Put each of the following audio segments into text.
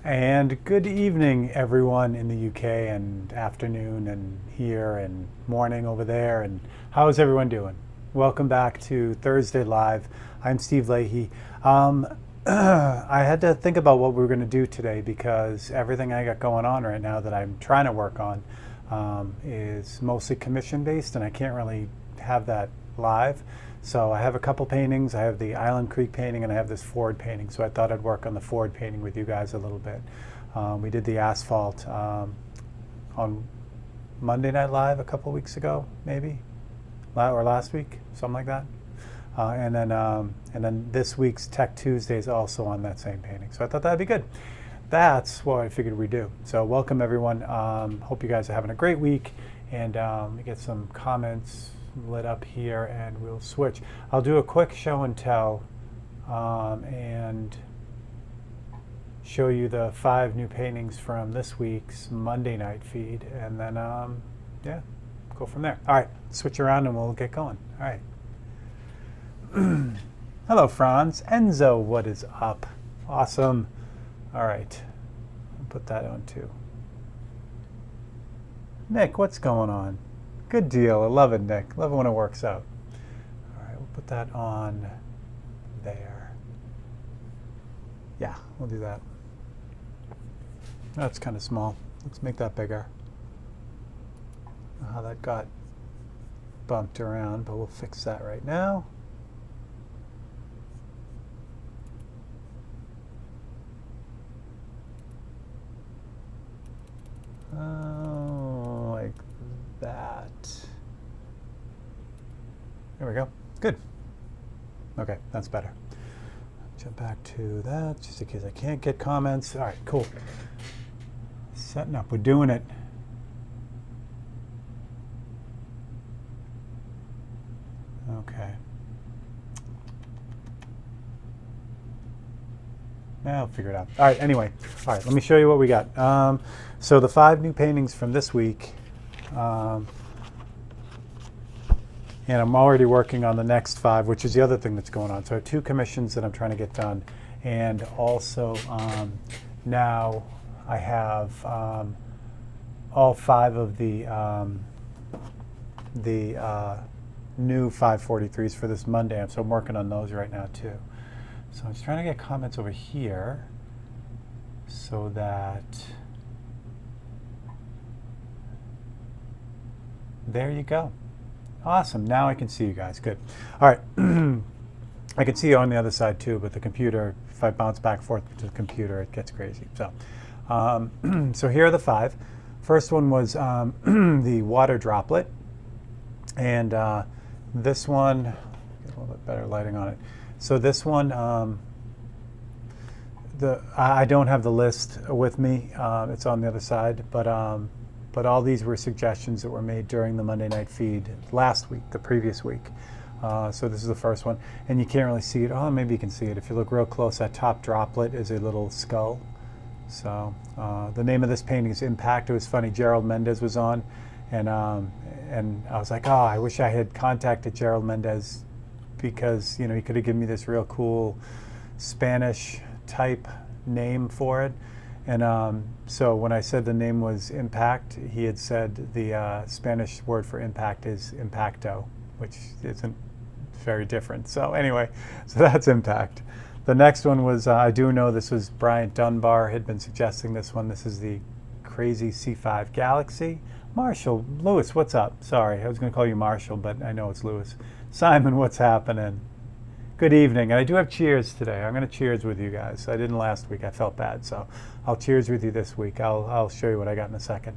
And good evening, everyone in the UK, and afternoon, and here, and morning over there. And how's everyone doing? Welcome back to Thursday Live. I'm Steve Leahy. I had to think about what we were going to do today because everything I got going on right now that I'm trying to work on is mostly commission based, and I can't really have that live. So I have a couple paintings. I have the Island Creek painting and I have this Ford painting. So I thought I'd work on the Ford painting with you guys a little bit. We did the asphalt on Monday Night Live a couple weeks ago, maybe, or last week, something like that. And then this week's Tech Tuesday is also on that same painting. So I thought that'd be good. That's what I figured we'd do. So welcome everyone. Hope you guys are having a great week, and we get some comments lit up here and we'll switch. I'll do a quick show and tell and show you the 5 new paintings from this week's Monday night feed, and then yeah, go from there. All right, switch around and we'll get going. All right. Hello Franz. Enzo, what is up? Awesome. All right, I'll put that on too. Nick, what's going on? Good deal. I love it, Nick. Love it when it works out. All right, we'll put that on there. Yeah, we'll do that. That's kind of small. Let's make that bigger. I don't know how that got bumped around, but we'll fix that right now. Like that. There we go. Good. Okay, that's better. Jump back to that just in case I can't get comments. All right, cool. Setting up. We're doing it. Okay. Now I'll figure it out. All right, anyway. All right, let me show you what we got. So the 5 new paintings from this week. And I'm already working on the next 5, which is the other thing that's going on. So I have 2 commissions that I'm trying to get done. And also now I have all 5 of the new 543s for this Monday. So I'm working on those right now too. So I'm just trying to get comments over here so that there you go. Awesome. Now I can see you guys. Good. All right. I can see you on the other side too, but the computer, if I bounce back and forth to the computer, it gets crazy. So, so here are the 5. First one was the water droplet. And this one, get a little bit better lighting on it. So this one, I don't have the list with me. It's on the other side, but all these were suggestions that were made during the Monday night feed last week, the previous week. So this is the first one, and you can't really see it. Oh, maybe you can see it. If you look real close, that top droplet is a little skull. So the name of this painting is Impact. It was funny, Gerald Mendez was on, and I was like, oh, I wish I had contacted Gerald Mendez because, you know, he could have given me this real cool Spanish type name for it. And so when I said the name was Impact, he had said the Spanish word for impact is impacto, which isn't very different. So anyway, so that's Impact. The next one was, I do know this was Bryant Dunbar had been suggesting this one. This is the Crazy C5 Galaxy. Marshall, Lewis, what's up? Sorry, I was going to call you Marshall, but I know it's Lewis. Simon, what's happening? Good evening. And I do have cheers today. I'm going to cheers with you guys. I didn't last week. I felt bad. So I'll cheers with you this week. I'll show you what I got in a second.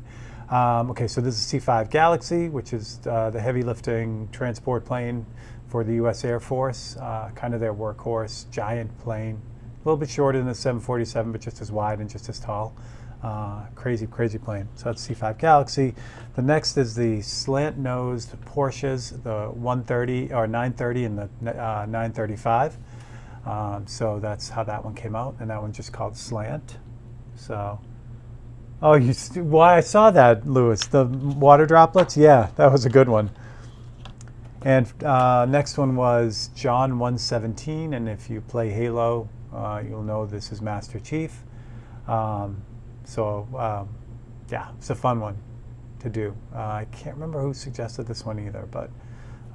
Okay, so this is C5 Galaxy, which is the heavy lifting transport plane for the U.S. Air Force, kind of their workhorse, giant plane. A little bit shorter than the 747, but just as wide and just as tall. Crazy, crazy plane. So that's C5 Galaxy. The next is the slant-nosed Porsches, the 130 or 930 and the 935. So that's how that one came out, and that one's just called Slant. So, oh, why I saw that, Lewis. The water droplets. Yeah, that was a good one. And next one was John 117, and if you play Halo, you'll know this is Master Chief. Yeah, it's a fun one to do. I can't remember who suggested this one either, but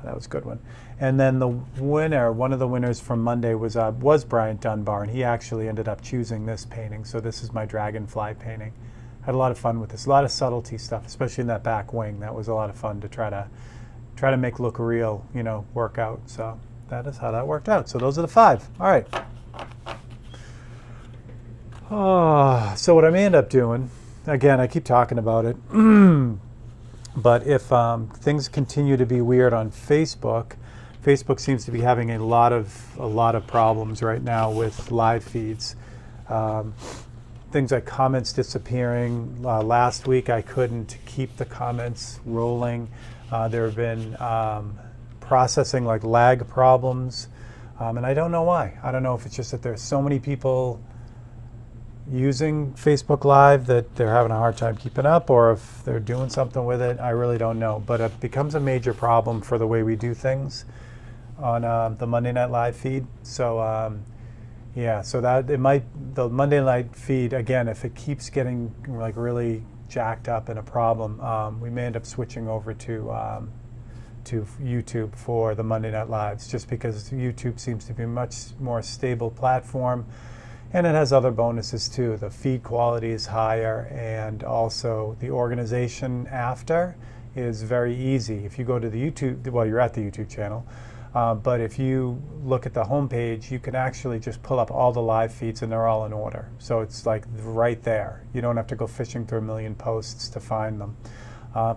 that was a good one. And then the winner, one of the winners from Monday was Bryant Dunbar, and he actually ended up choosing this painting. So this is my dragonfly painting. Had a lot of fun with this. A lot of subtlety stuff, especially in that back wing. That was a lot of fun to try to make look real, work out. So that is how that worked out. So those are the 5. All right. Oh, so what I may end up doing, again, I keep talking about it, but if things continue to be weird on Facebook, Facebook seems to be having a lot of problems right now with live feeds. Things like comments disappearing. Last week I couldn't keep the comments rolling. There have been processing like lag problems, and I don't know why. I don't know if it's just that there's so many people using Facebook Live that they're having a hard time keeping up, or if they're doing something with it. I really don't know, but it becomes a major problem for the way we do things on the Monday Night Live feed. So yeah, so that the Monday night feed, again, if it keeps getting like really jacked up and a problem, we may end up switching over to YouTube for the Monday Night Lives, just because YouTube seems to be a much more stable platform, and it has other bonuses too. The feed quality is higher, and also the organization after is very easy. If you go to the YouTube, well, you're at the YouTube channel, but if you look at the homepage, you can actually just pull up all the live feeds and they're all in order. So it's like right there. You don't have to go fishing through a million posts to find them.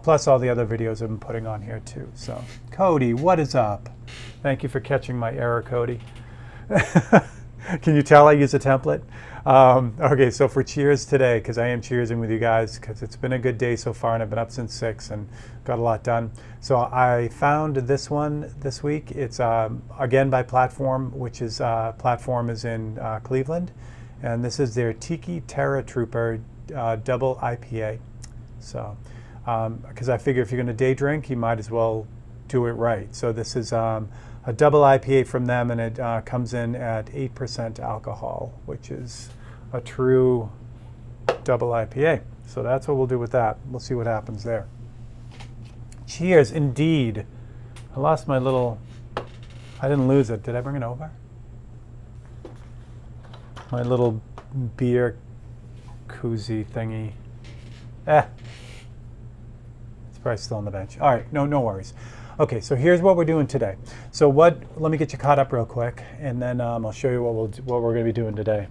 Plus all the other videos I've been putting on here too. So Cody, what is up? Thank you for catching my error, Cody. Can you tell I use a template? Okay, so for cheers today, because I am cheersing with you guys, because it's been a good day so far, and I've been up since 6 and got a lot done. So I found this one this week. It's again by Platform, which is Platform is in Cleveland, and this is their Tiki Terra Trooper double IPA. So because I figure if you're going to day drink, you might as well do it right. So this is a double IPA from them, and it comes in at 8% alcohol, which is a true double IPA. So that's what we'll do with that. We'll see what happens there. Cheers, indeed. I lost my little, I didn't lose it. Did I bring it over? My little beer koozie thingy. It's probably still on the bench. All right, no worries. Okay, so here's what we're doing today. So let me get you caught up real quick, and then I'll show you what we're going to be doing today.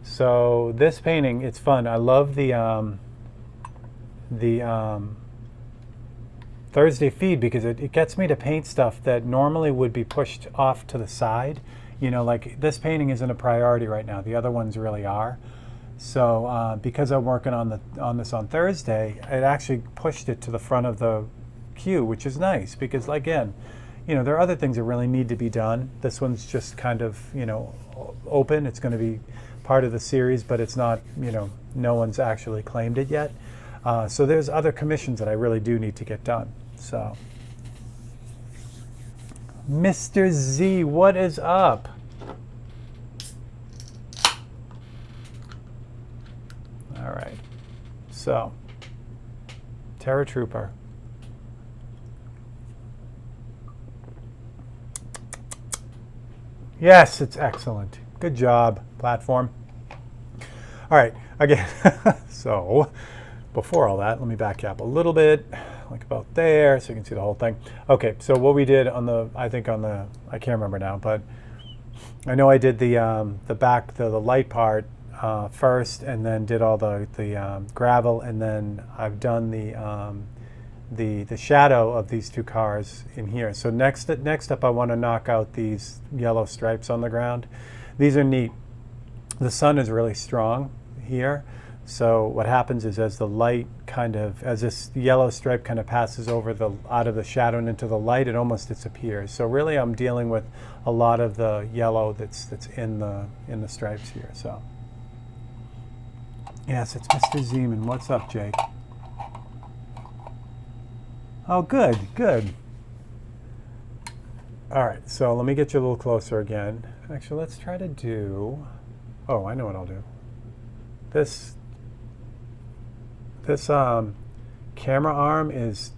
So this painting, it's fun. I love the Thursday feed, because it gets me to paint stuff that normally would be pushed off to the side. Like this painting isn't a priority right now. The other ones really are. So because I'm working on this on Thursday, it actually pushed it to the front of the queue, which is nice, because again, there are other things that really need to be done. This one's just kind of open. It's going to be part of the series, but it's not, no one's actually claimed it yet. So there's other commissions that I really do need to get done. So Mr. Z, what is up? All right, so Terra Trooper. Yes, it's excellent. Good job, Platform. All right, again, so before all that, let me back you up a little bit, like about there, so you can see the whole thing. Okay, so what we did on the, I can't remember now, but I know I did the back, the light part first, and then did all the gravel, and then I've done the shadow of these two cars in here. So next up, I want to knock out these yellow stripes on the ground. These are neat. The sun is really strong here. So what happens is, as this yellow stripe kind of passes over out of the shadow and into the light, it almost disappears. So really, I'm dealing with a lot of the yellow that's in the stripes here. So yes, it's Mr. Zeman. What's up, Jake? Oh, good. All right, so let me get you a little closer again. Actually, let's try to do, oh, I know what I'll do. This camera arm is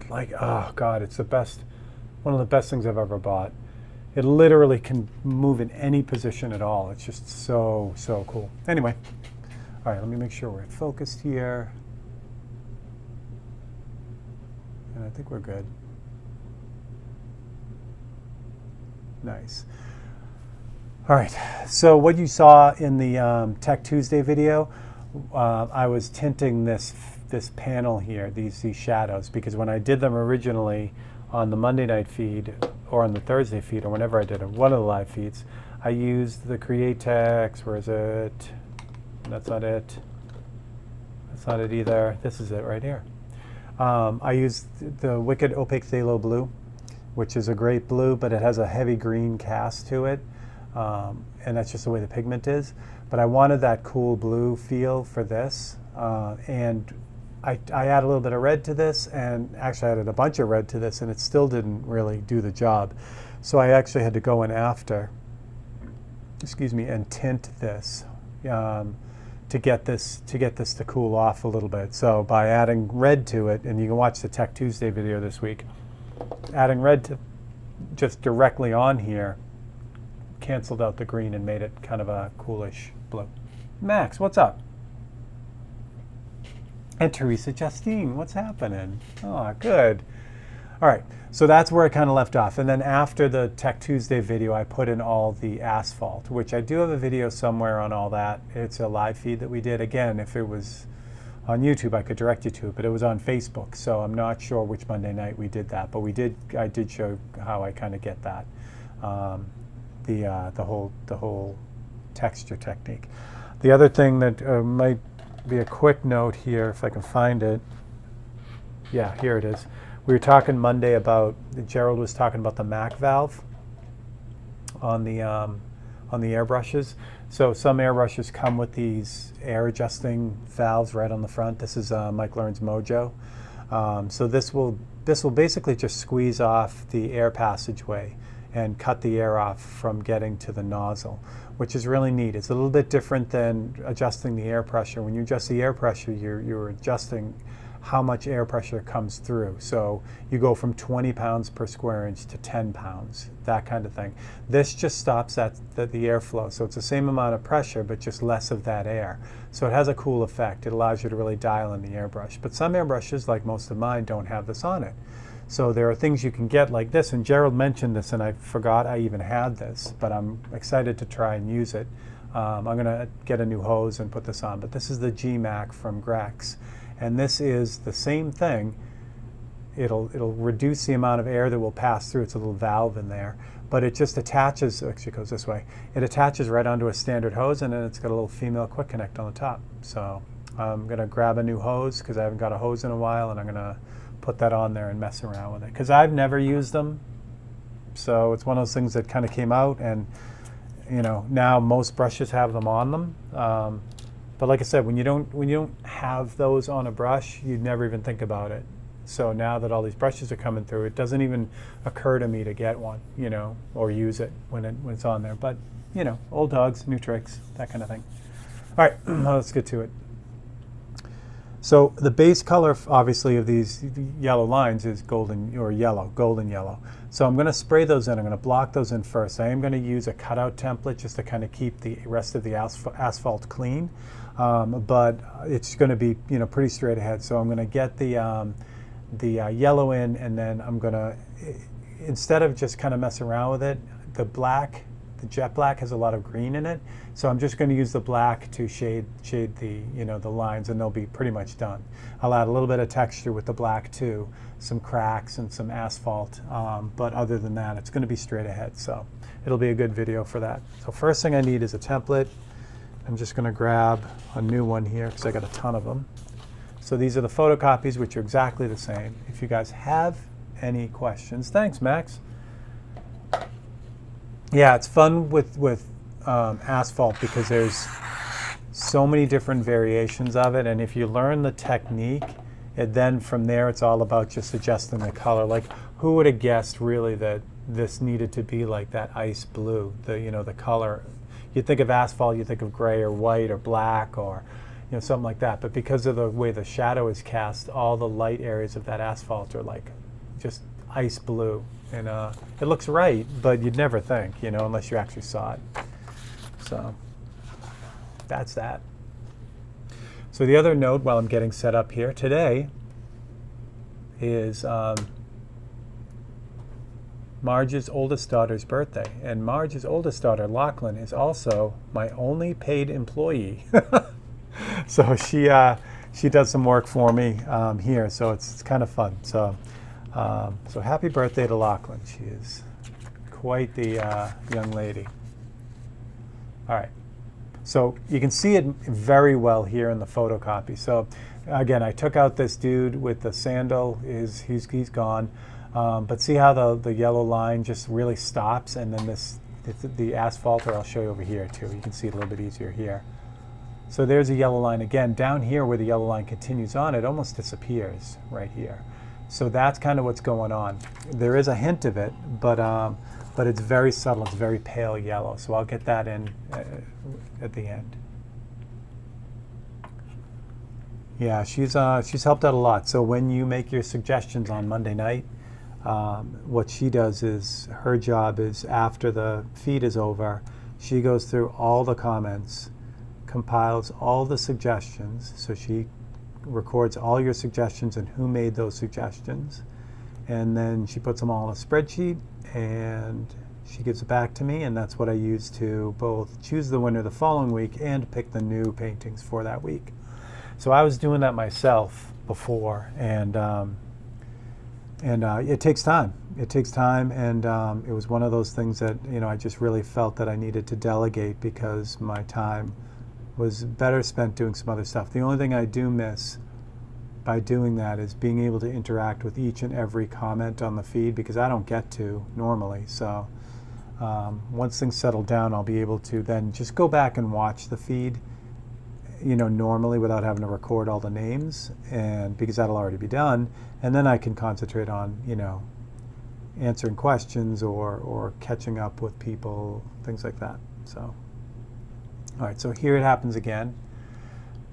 like, oh God, it's the best, one of the best things I've ever bought. It literally can move in any position at all. It's just so, so cool. Anyway, all right, let me make sure we're focused here. And I think we're good. Nice. All right, so what you saw in the Tech Tuesday video, I was tinting this panel here, these shadows, because when I did them originally on the Monday night feed or on the Thursday feed or whenever I did it, one of the live feeds, I used the Createx. Where is it? That's not it. That's not it either. This is it right here. I used the Wicked Opaque Phthalo Blue, which is a great blue, but it has a heavy green cast to it. And that's just the way the pigment is. But I wanted that cool blue feel for this. And I added a little bit of red to this, and actually I added a bunch of red to this, and it still didn't really do the job. So I actually had to go in after, excuse me, and tint this to get this to cool off a little bit. So by adding red to it, and you can watch the Tech Tuesday video this week, adding red to just directly on here canceled out the green and made it kind of a coolish blue. Max, what's up? And Teresa Justine, what's happening? Oh, good. All right, so that's where I kind of left off. And then after the Tech Tuesday video, I put in all the asphalt, which I do have a video somewhere on all that. It's a live feed that we did. Again, if it was on YouTube, I could direct you to it, but it was on Facebook, so I'm not sure which Monday night we did that. But I did show how I kind of get that, the whole texture technique. The other thing that might be a quick note here, if I can find it. Yeah, here it is. We were talking Monday about, Gerald was talking about the MAC valve on the airbrushes. So some airbrushes come with these air adjusting valves right on the front. This is Mike Learns Mojo. So this will basically just squeeze off the air passageway and cut the air off from getting to the nozzle, which is really neat. It's a little bit different than adjusting the air pressure. When you adjust the air pressure, you're adjusting how much air pressure comes through. So you go from 20 pounds per square inch to 10 pounds, that kind of thing. This just stops the airflow. So it's the same amount of pressure, but just less of that air. So it has a cool effect. It allows you to really dial in the airbrush. But some airbrushes, like most of mine, don't have this on it. So there are things you can get like this, and Gerald mentioned this, and I forgot I even had this, but I'm excited to try and use it. I'm gonna get a new hose and put this on, but this is the G-Mac from Grex, and this is the same thing. It'll reduce the amount of air that will pass through. It's a little valve in there, but it just attaches, actually it goes this way, it attaches right onto a standard hose, and then it's got a little female quick connect on the top. So I'm gonna grab a new hose, because I haven't got a hose in a while, and I'm gonna put that on there and mess around with it, because I've never used them. So it's one of those things that kind of came out, and you know, now most brushes have them on them. But like I said, when you don't have those on a brush, you'd never even think about it. So now that all these brushes are coming through, it doesn't even occur to me to get one, you know, or use it when it's on there. But you know, old dogs, new tricks, that kind of thing. All right, let's get to it. So the base color, obviously, of these yellow lines is golden yellow. So I'm going to spray those in. I'm going to block those in first. I am going to use a cutout template just to kind of keep the rest of the asphalt clean, but it's going to be, you know, pretty straight ahead. So I'm going to get the yellow in, and then I'm going to, instead of just kind of messing around with it, the jet black has a lot of green in it, so I'm just going to use the black to shade the, you know, the lines, and they'll be pretty much done. I'll add a little bit of texture with the black too, some cracks and some asphalt, but other than that, it's going to be straight ahead, so it'll be a good video for that. So first thing I need is a template. I'm just going to grab a new one here because I got a ton of them. So these are the photocopies, which are exactly the same. If you guys have any questions, thanks, Max. Yeah, it's fun with asphalt because there's so many different variations of it, and if you learn the technique, then from there it's all about just adjusting the color. Like, who would have guessed really that this needed to be like that ice blue, the, you know, the color. you think of asphalt, you think of gray or white or black or something like that. But because of the way the shadow is cast, all the light areas of that asphalt are like just ice blue. And it looks right, but you'd never think, unless you actually saw it. So that's that. So the other note while I'm getting set up here today is Marge's oldest daughter's birthday. And Marge's oldest daughter, Lachlan, is also my only paid employee. So she does some work for me here, so it's kind of fun. So happy birthday to Lachlan. She is quite the young lady. All right. So you can see it very well here in the photocopy. So again, I took out this dude with the sandal. He's gone. But see how the yellow line just really stops, and then the asphalt, or I'll show you over here too. You can see it a little bit easier here. So there's a yellow line again. Down here where the yellow line continues on, it almost disappears right here. So that's kind of what's going on. There is a hint of it, but it's very subtle. It's very pale yellow. So I'll get that in at the end. Yeah, she's helped out a lot. So when you make your suggestions on Monday night, what she does is, her job is, after the feed is over, she goes through all the comments, compiles all the suggestions. So she records all your suggestions and who made those suggestions, and then she puts them all in a spreadsheet and she gives it back to me, and that's what I use to both choose the winner the following week and pick the new paintings for that week. So I was doing that myself before, and it takes time. It takes time, and it was one of those things that I just really felt that I needed to delegate, because my time was better spent doing some other stuff. The only thing I do miss by doing that is being able to interact with each and every comment on the feed, because I don't get to normally. So once things settle down, I'll be able to then just go back and watch the feed, normally, without having to record all the names, and because that'll already be done, and then I can concentrate on answering questions or catching up with people, things like that. So all right, so here it happens again.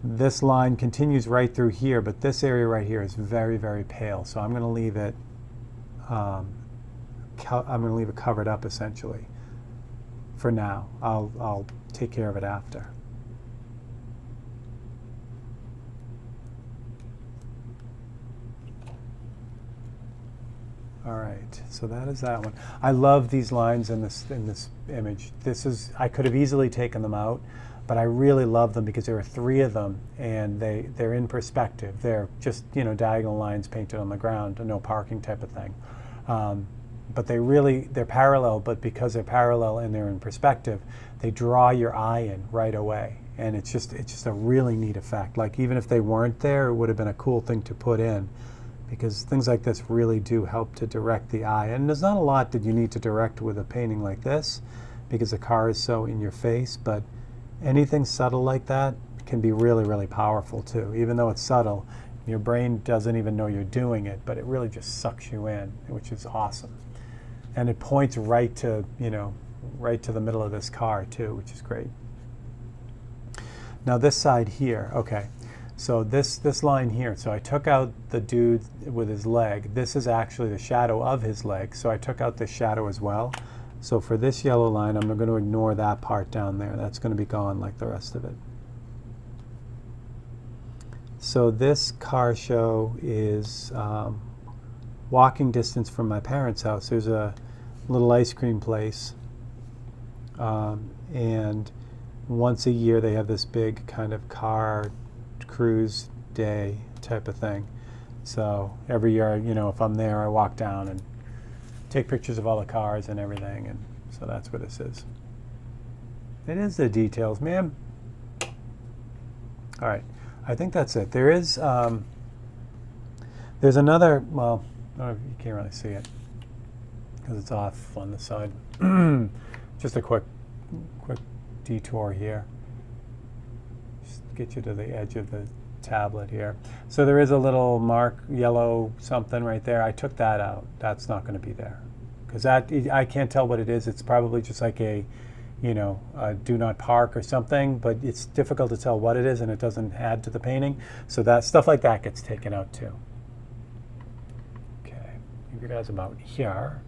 This line continues right through here, but this area right here is very, very pale. So I'm going to leave it. I'm going to leave it covered up essentially for now. I'll take care of it after. All right, so that is that one. I love these lines in this image. I could have easily taken them out, but I really love them because there are 3 of them, and they're in perspective. They're just diagonal lines painted on the ground, a no parking type of thing. But they're parallel, but because they're parallel and they're in perspective, they draw your eye in right away, and it's just a really neat effect. Like, even if they weren't there, it would have been a cool thing to put in, because things like this really do help to direct the eye. And there's not a lot that you need to direct with a painting like this, because the car is so in your face, but anything subtle like that can be really, really powerful too. Even though it's subtle, your brain doesn't even know you're doing it, but it really just sucks you in, which is awesome. And it points right to the middle of this car too, which is great. Now this side here, okay. So this line here, so I took out the dude with his leg. This is actually the shadow of his leg, so I took out the shadow as well. So for this yellow line, I'm going to ignore that part down there. That's going to be gone like the rest of it. So this car show is walking distance from my parents' house. There's a little ice cream place, and once a year they have this big kind of car cruise day type of thing. So every year, if I'm there, I walk down and take pictures of all the cars and everything, and so that's what this is. It is the details, ma'am. All right, I think that's it. There's another, well, you can't really see it because it's off on the side. Just a quick detour here. Get you to the edge of the tablet here. So there is a little mark, yellow something right there. I took that out. That's not going to be there, because that, I can't tell what it is. It's probably just like a you know, do not park or something, but it's difficult to tell what it is and it doesn't add to the painting. So that stuff like that gets taken out too. Okay, I think that's about here.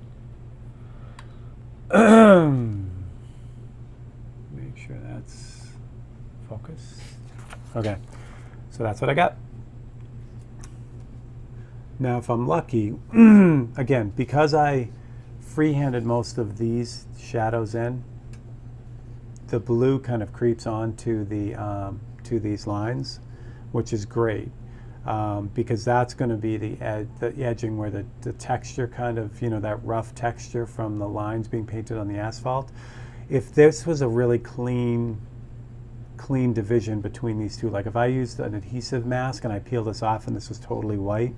Make sure that's focused. Okay, so that's what I got. Now if I'm lucky, again, because I freehanded most of these shadows in, the blue kind of creeps onto the to these lines, which is great, because that's going to be the edging where the texture kind of, you know, that rough texture from the lines being painted on the asphalt. If this was a really clean division between these two, like if I used an adhesive mask and I peeled this off and this was totally white,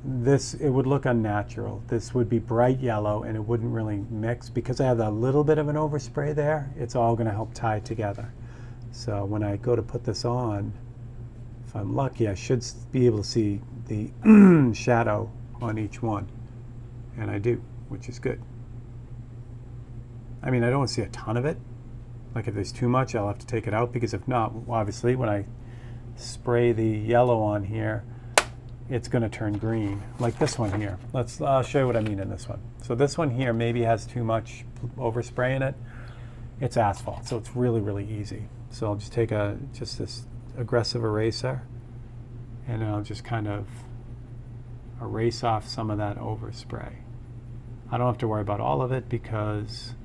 it would look unnatural. This would be bright yellow and it wouldn't really mix. Because I have that little bit of an overspray there, it's all going to help tie together. So when I go to put this on, if I'm lucky, I should be able to see the shadow on each one. And I do, which is good. I mean, I don't want to see a ton of it. Like if there's too much, I'll have to take it out, because if not, obviously when I spray the yellow on here, it's going to turn green, like this one here. I'll show you what I mean in this one. So this one here maybe has too much overspray in it. It's asphalt, so it's really, really easy. So I'll just take just this aggressive eraser, and I'll just kind of erase off some of that overspray. I don't have to worry about all of it because,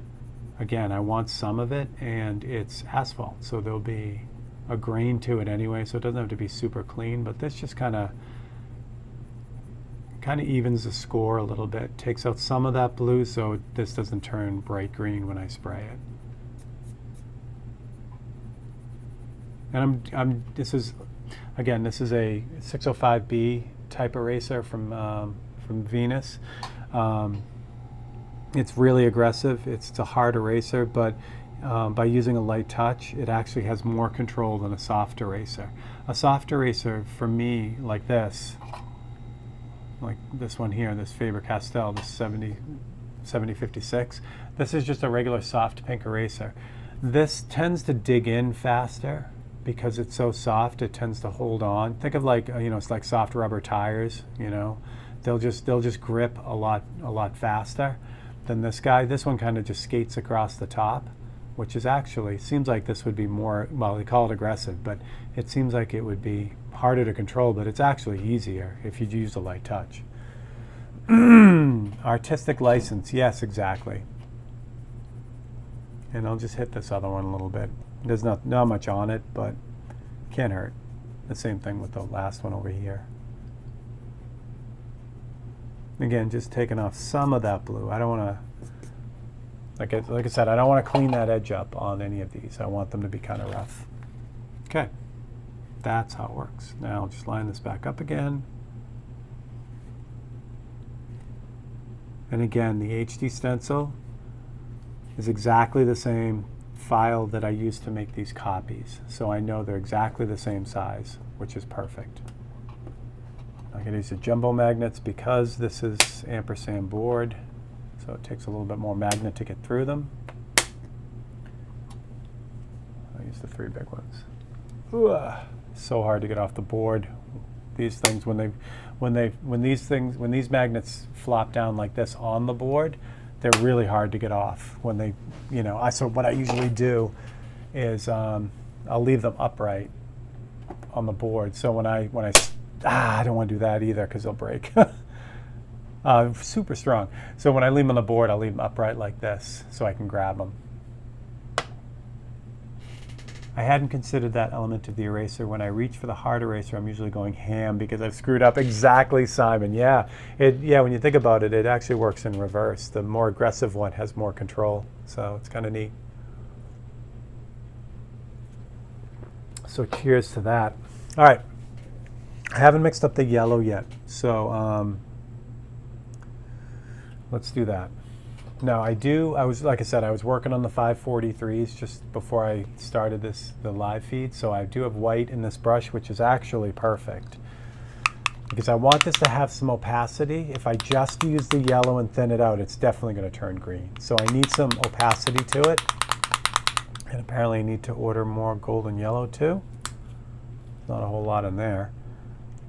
again, I want some of it, and it's asphalt, so there'll be a grain to it anyway, so it doesn't have to be super clean, but this just kind of evens the score a little bit, takes out some of that blue so this doesn't turn bright green when I spray it. And this is a 605B type eraser from Venus. It's really aggressive. It's a hard eraser, but by using a light touch, it actually has more control than a soft eraser. A soft eraser, for me, like this one here, this Faber-Castell, this 7056, this is just a regular soft pink eraser. This tends to dig in faster because it's so soft. It tends to hold on. Think of like, you know, it's like soft rubber tires. You know, they'll just grip a lot faster than this guy. This one kind of just skates across the top, which is actually, seems like this would be more, well, they call it aggressive, but it seems like it would be harder to control, but it's actually easier if you use a light touch. Artistic license, yes, exactly. And I'll just hit this other one a little bit. There's not much on it, but can't hurt. The same thing with the last one over here. Again, just taking off some of that blue. I don't want to, like I said, I don't want to clean that edge up on any of these. I want them to be kind of rough. Okay, that's how it works. Now I'll just line this back up again. And again, the HD stencil is exactly the same file that I used to make these copies. So I know they're exactly the same size, which is perfect. I can use the jumbo magnets because this is ampersand board, so it takes a little bit more magnet to get through them. I'll use the 3 big ones. Ooh, so hard to get off the board. These things, when these magnets flop down like this on the board, they're really hard to get off. When they, you know, so what I usually do is I'll leave them upright on the board. So I don't want to do that either because they'll break. Super strong. So when I leave them on the board, I'll leave them upright like this so I can grab them. I hadn't considered that element of the eraser. When I reach for the hard eraser, I'm usually going ham because I've screwed up. Exactly, Simon. Yeah, when you think about it, it actually works in reverse. The more aggressive one has more control, so it's kind of neat. So cheers to that. All right, I haven't mixed up the yellow yet, so let's do that. Now like I said, I was working on the 543s just before I started the live feed, so I do have white in this brush, which is actually perfect. Because I want this to have some opacity. If I just use the yellow and thin it out, it's definitely going to turn green. So I need some opacity to it. And apparently I need to order more golden yellow too. Not a whole lot in there.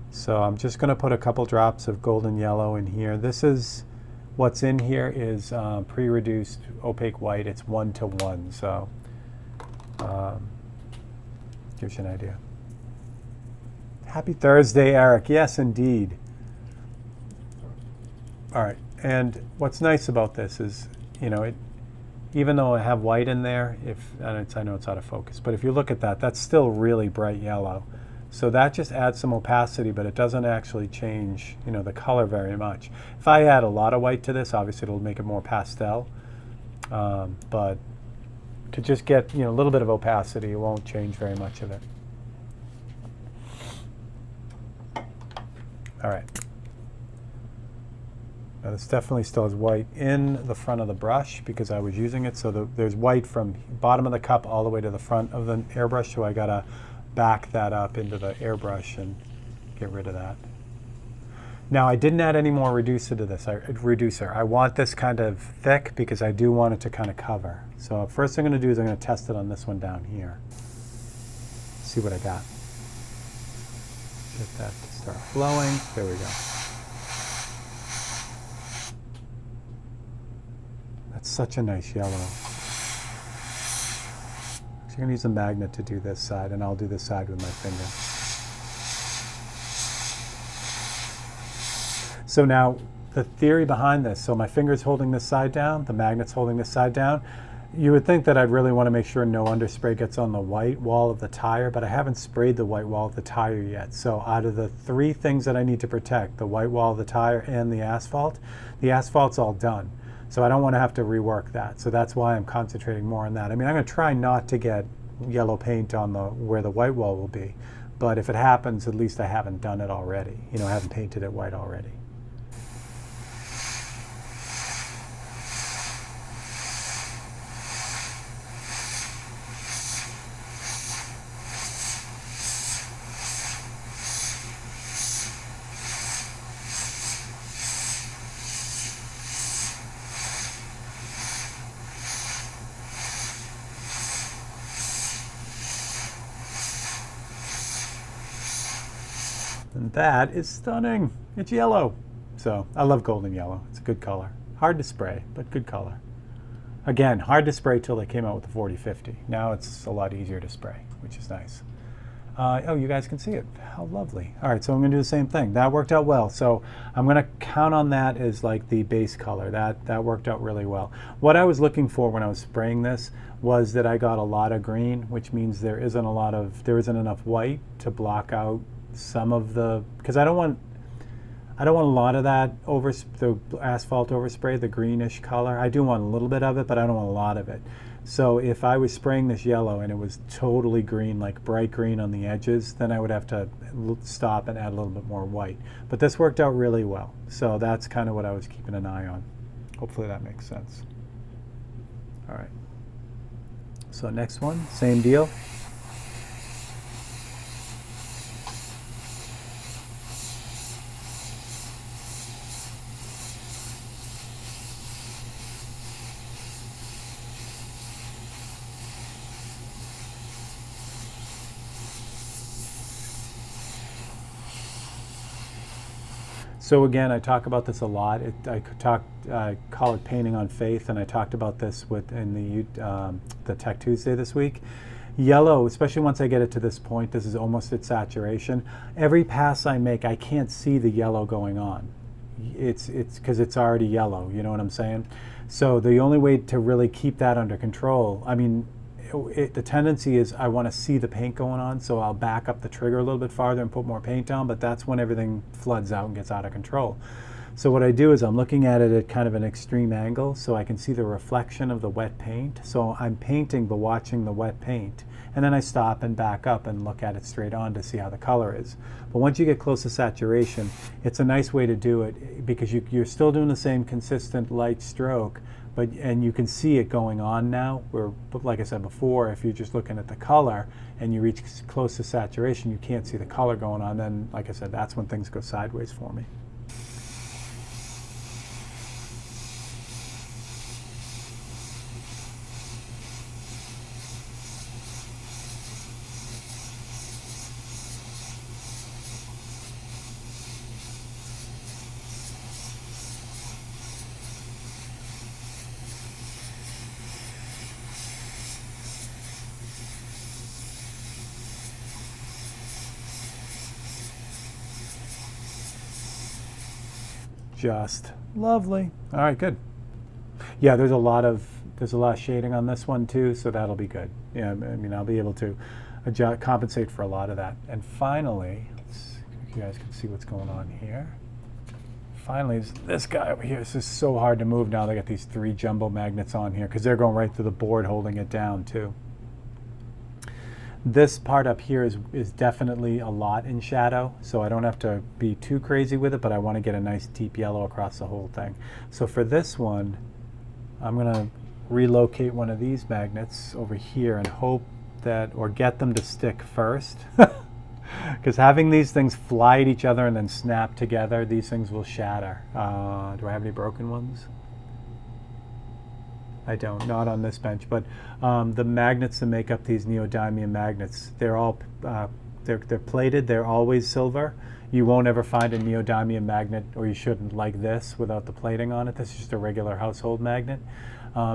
So I'm just going to put a couple drops of golden yellow in here. This is, what's in here is pre-reduced opaque white. It's 1:1, so gives you an idea. Happy Thursday, Eric. Yes, indeed. All right, and what's nice about this is, you know, even though I have white in there, I know it's out of focus, but if you look at that, that's still really bright yellow. So that just adds some opacity, but it doesn't actually change, you know, the color very much. If I add a lot of white to this, obviously it'll make it more pastel. But to just get, you know, a little bit of opacity, it won't change very much of it. All right. Now this definitely still has white in the front of the brush because I was using it. So there's white from bottom of the cup all the way to the front of the airbrush. So I gotta back that up into the airbrush and get rid of that. Now I didn't add any more reducer to this. I want this kind of thick because I do want it to kind of cover. So first thing I'm going to do is I'm going to test it on this one down here. See what I got. Get that to start flowing. There we go. That's such a nice yellow. So you're going to use a magnet to do this side, and I'll do this side with my finger. So now the theory behind this, so my finger's holding this side down, the magnet's holding this side down. You would think that I'd really want to make sure no underspray gets on the white wall of the tire, but I haven't sprayed the white wall of the tire yet. So out of the three things that I need to protect, the white wall of the tire and the asphalt's all done. So I don't want to have to rework that. So that's why I'm concentrating more on that. I mean, I'm going to try not to get yellow paint on where the white wall will be. But if it happens, at least I haven't done it already. You know, I haven't painted it white already. And that is stunning. It's yellow. So I love golden yellow. It's a good color. Hard to spray, but good color. Again, hard to spray till they came out with the 4050. Now it's a lot easier to spray, which is nice. Oh, you guys can see it. How lovely. All right, so I'm going to do the same thing. That worked out well. So I'm going to count on that as like the base color. That worked out really well. What I was looking for when I was spraying this was that I got a lot of green, which means there isn't enough white to block out some of the, because I don't want a lot of that the asphalt overspray, the greenish color. I do want a little bit of it, but I don't want a lot of it. So if I was spraying this yellow and it was totally green, like bright green on the edges, then I would have to stop and add a little bit more white. But this worked out really well. So that's kind of what I was keeping an eye on. Hopefully that makes sense. All right. So next one, same deal. So again, I talk about this a lot. I call it painting on faith, and I talked about this in the Tech Tuesday this week. Yellow, especially once I get it to this point, this is almost at saturation. Every pass I make, I can't see the yellow going on. It's because it's already yellow. You know what I'm saying? So the only way to really keep that under control, I mean, the tendency is I want to see the paint going on, so I'll back up the trigger a little bit farther and put more paint on, but that's when everything floods out and gets out of control. So what I do is I'm looking at it at kind of an extreme angle so I can see the reflection of the wet paint. So I'm painting but watching the wet paint, and then I stop and back up and look at it straight on to see how the color is. But once you get close to saturation, it's a nice way to do it because you're still doing the same consistent light stroke, and you can see it going on now, where, like I said before, if you're just looking at the color and you reach close to saturation, you can't see the color going on. Then, like I said, that's when things go sideways for me. just lovely. All right, good. Yeah, there's a lot of shading on this one too, so that'll be good. Yeah, I mean, I'll be able to compensate for a lot of that. And finally, you guys can see what's going on here. Finally, is this guy over here. This is so hard to move now. They got these 3 jumbo magnets on here because they're going right through the board, holding it down too. This part up here is definitely a lot in shadow, so I don't have to be too crazy with it, but I want to get a nice deep yellow across the whole thing. So for this one, I'm going to relocate one of these magnets over here and hope that, or get them to stick first. Because having these things fly at each other and then snap together, these things will shatter. Do I have any broken ones? I don't, not on this bench, but the magnets that make up these neodymium magnets, they're all they're plated. They're always silver. You won't ever find a neodymium magnet, or you shouldn't, like this without the plating on it. This is just a regular household magnet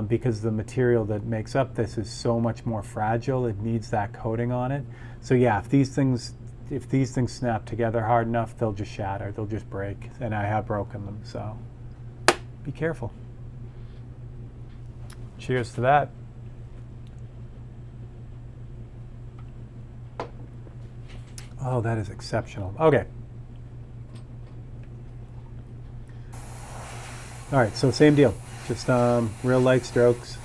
because the material that makes up this is so much more fragile. It needs that coating on it. So yeah, if these things snap together hard enough, they'll just shatter. They'll just break, and I have broken them. So be careful. Cheers to that. Oh, that is exceptional. Okay. All right, so same deal. Just real light strokes.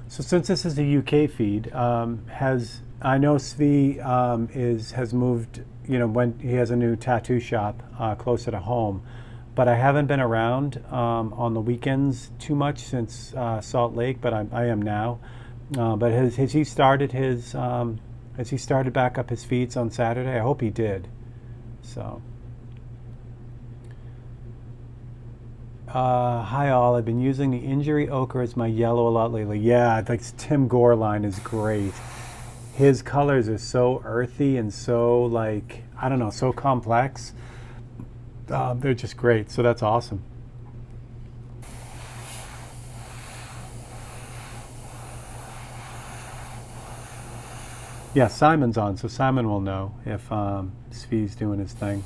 So since this is a UK feed, I know Svi has moved, when he has a new tattoo shop closer to home, but I haven't been around on the weekends too much since Salt Lake, but I am now. But has he started back up his feeds on Saturday? I hope he did. So. Hi all, I've been using the Injury Ochre as my yellow a lot lately. Yeah, like Tim Gore line is great. His colors are so earthy and so, like, I don't know, so complex. They're just great, so that's awesome. Yeah, Simon's on, so Simon will know if Svi's doing his thing.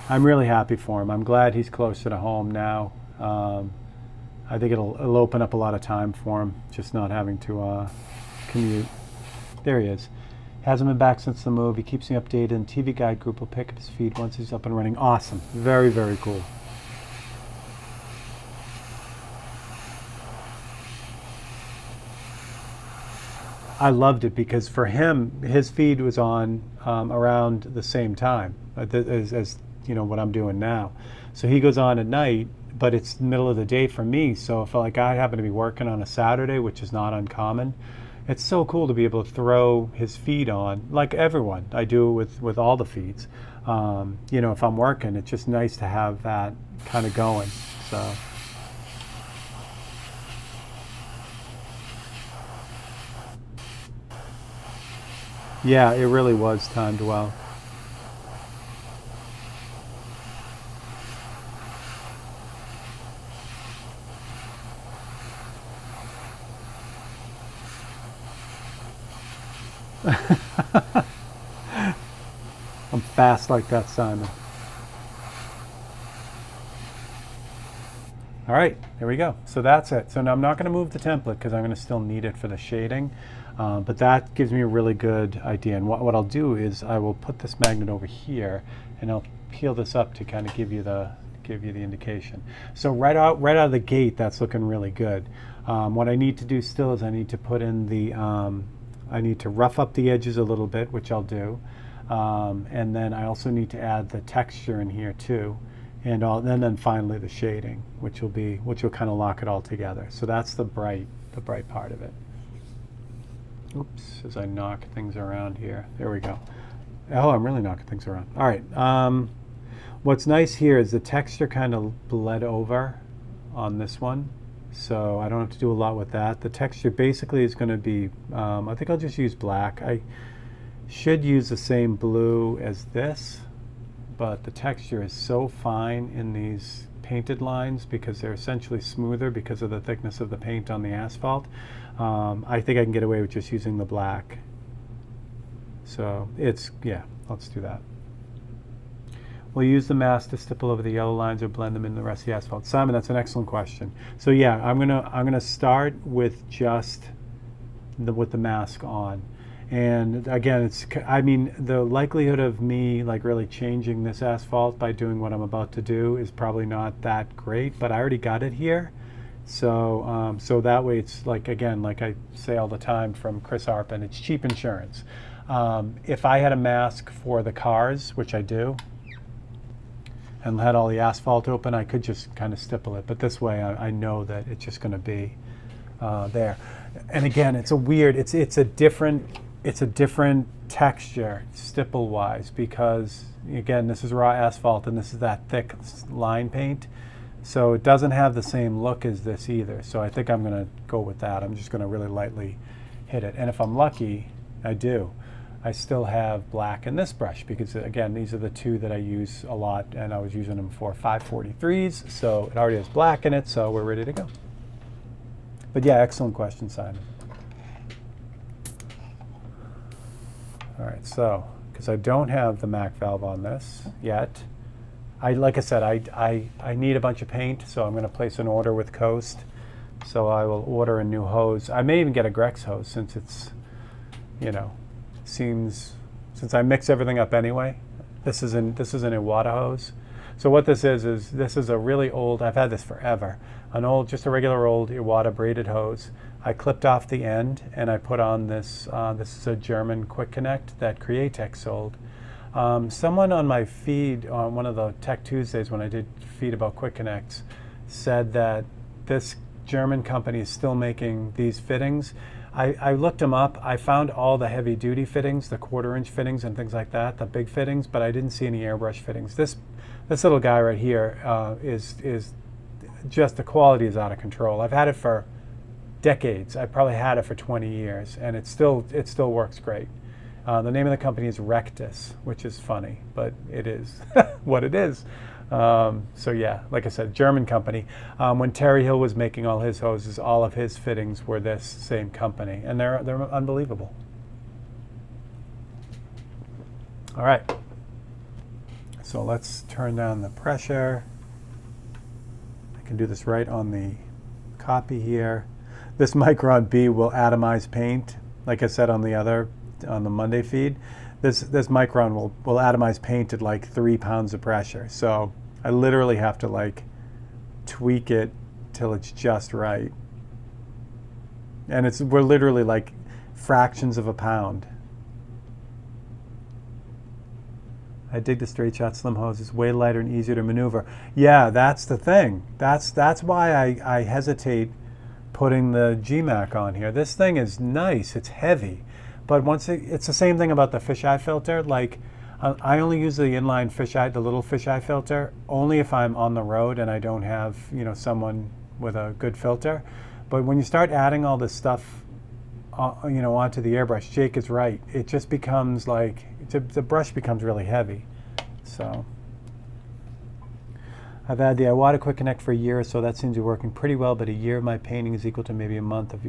I'm really happy for him. I'm glad he's closer to home now. I think it'll open up a lot of time for him, just not having to commute. There he is. Hasn't been back since the move. He keeps me updated, and TV Guide group will pick up his feed once he's up and running. Awesome. Very, very cool. I loved it because for him, his feed was on around the same time as what I'm doing now. So he goes on at night, but it's the middle of the day for me. So if like I happen to be working on a Saturday, which is not uncommon, it's so cool to be able to throw his feed on, like everyone. I do with all the feeds. If I'm working, it's just nice to have that kind of going. So. Yeah, it really was timed well. I'm fast like that, Simon. All right, there we go. So that's it. So now I'm not going to move the template because I'm going to still need it for the shading, but that gives me a really good idea. And what I'll do is I will put this magnet over here, and I'll peel this up to kind of give you the indication. So right out of the gate, that's looking really good. What I need to do still is I need to put in the I need to rough up the edges a little bit, which I'll do, and then I also need to add the texture in here too, and then finally the shading, which will kind of lock it all together. So that's the bright part of it. Oops, as I knock things around here. There we go. Oh, I'm really knocking things around. All right. What's nice here is the texture kind of bled over on this one, so I don't have to do a lot with that. The texture basically is going to be, I think I'll just use black. Should use the same blue as this, but the texture is so fine in these painted lines because they're essentially smoother because of the thickness of the paint on the asphalt. I think I can get away with just using the black. So yeah, let's do that. We'll use the mask to stipple over the yellow lines or blend them in the rest of the asphalt. Simon, that's an excellent question. So yeah, I'm gonna start with just with the mask on. And again, the likelihood of me like really changing this asphalt by doing what I'm about to do is probably not that great, but I already got it here. So, so that way it's like, again, like I say all the time from Chris Arpin, it's cheap insurance. If I had a mask for the cars, which I do, and had all the asphalt open, I could just kind of stipple it. But this way I know that it's just gonna be there. And again, it's a different texture stipple wise because again, this is raw asphalt and this is that thick line paint. So it doesn't have the same look as this either. So I think I'm gonna go with that. I'm just gonna really lightly hit it. And if I'm lucky, I still have black in this brush because again, these are the two that I use a lot and I was using them for 543s. So it already has black in it, so we're ready to go. But yeah, excellent question, Simon. All right, so, because I don't have the MAC valve on this yet, like I said, I need a bunch of paint, so I'm gonna place an order with Coast. So I will order a new hose. I may even get a Grex hose since it's, since I mix everything up anyway. This is an Iwata hose. So what this is this is a really old, I've had this forever, just a regular old Iwata braided hose. I clipped off the end and I put on this, this is a German Quick Connect that Createch sold. Someone on my feed, on one of the Tech Tuesdays when I did feed about Quick Connects, said that this German company is still making these fittings. I looked them up. I found all the heavy duty fittings, the 1/4-inch fittings and things like that, the big fittings, but I didn't see any airbrush fittings. This little guy right here is just, the quality is out of control. I've had it for decades. I probably had it for 20 years and it still works great. The name of the company is Rectus, which is funny, but it is what it is. So yeah, like I said, German company. When Terry Hill was making all his hoses, all of his fittings were this same company, and they're unbelievable. All right, so let's turn down the pressure. I can do this right on the copy here. This Micron B will atomize paint, like I said on the Monday feed. This Micron will atomize paint at like 3 pounds of pressure. So I literally have to like tweak it till it's just right. And we're literally like fractions of a pound. I dig the straight shot slim hose. It's way lighter and easier to maneuver. Yeah, that's the thing. That's why I hesitate putting the GMAC on here. This thing is nice, it's heavy. But it's the same thing about the fisheye filter. Like, I only use the inline fisheye, the little fisheye filter, only if I'm on the road and I don't have, someone with a good filter. But when you start adding all this stuff, onto the airbrush, Jake is right. It just becomes like, the brush becomes really heavy. So, I've had the Iwata Quick Connect for a year or so. That seems to be working pretty well, but a year of my painting is equal to maybe a month of,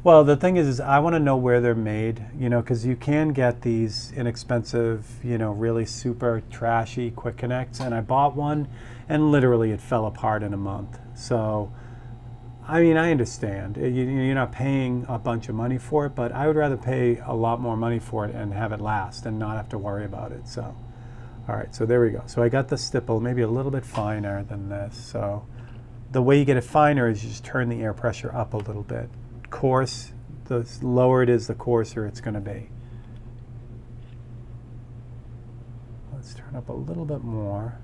Well, the thing is I want to know where they're made, because you can get these inexpensive, really super trashy Quick Connects. And I bought one and literally it fell apart in a month. So, I mean, I understand. You're not paying a bunch of money for it, but I would rather pay a lot more money for it and have it last and not have to worry about it. So, all right, so there we go. So I got the stipple maybe a little bit finer than this. So the way you get it finer is you just turn the air pressure up a little bit. Coarse, the lower it is, the coarser it's going to be. Let's turn up a little bit more.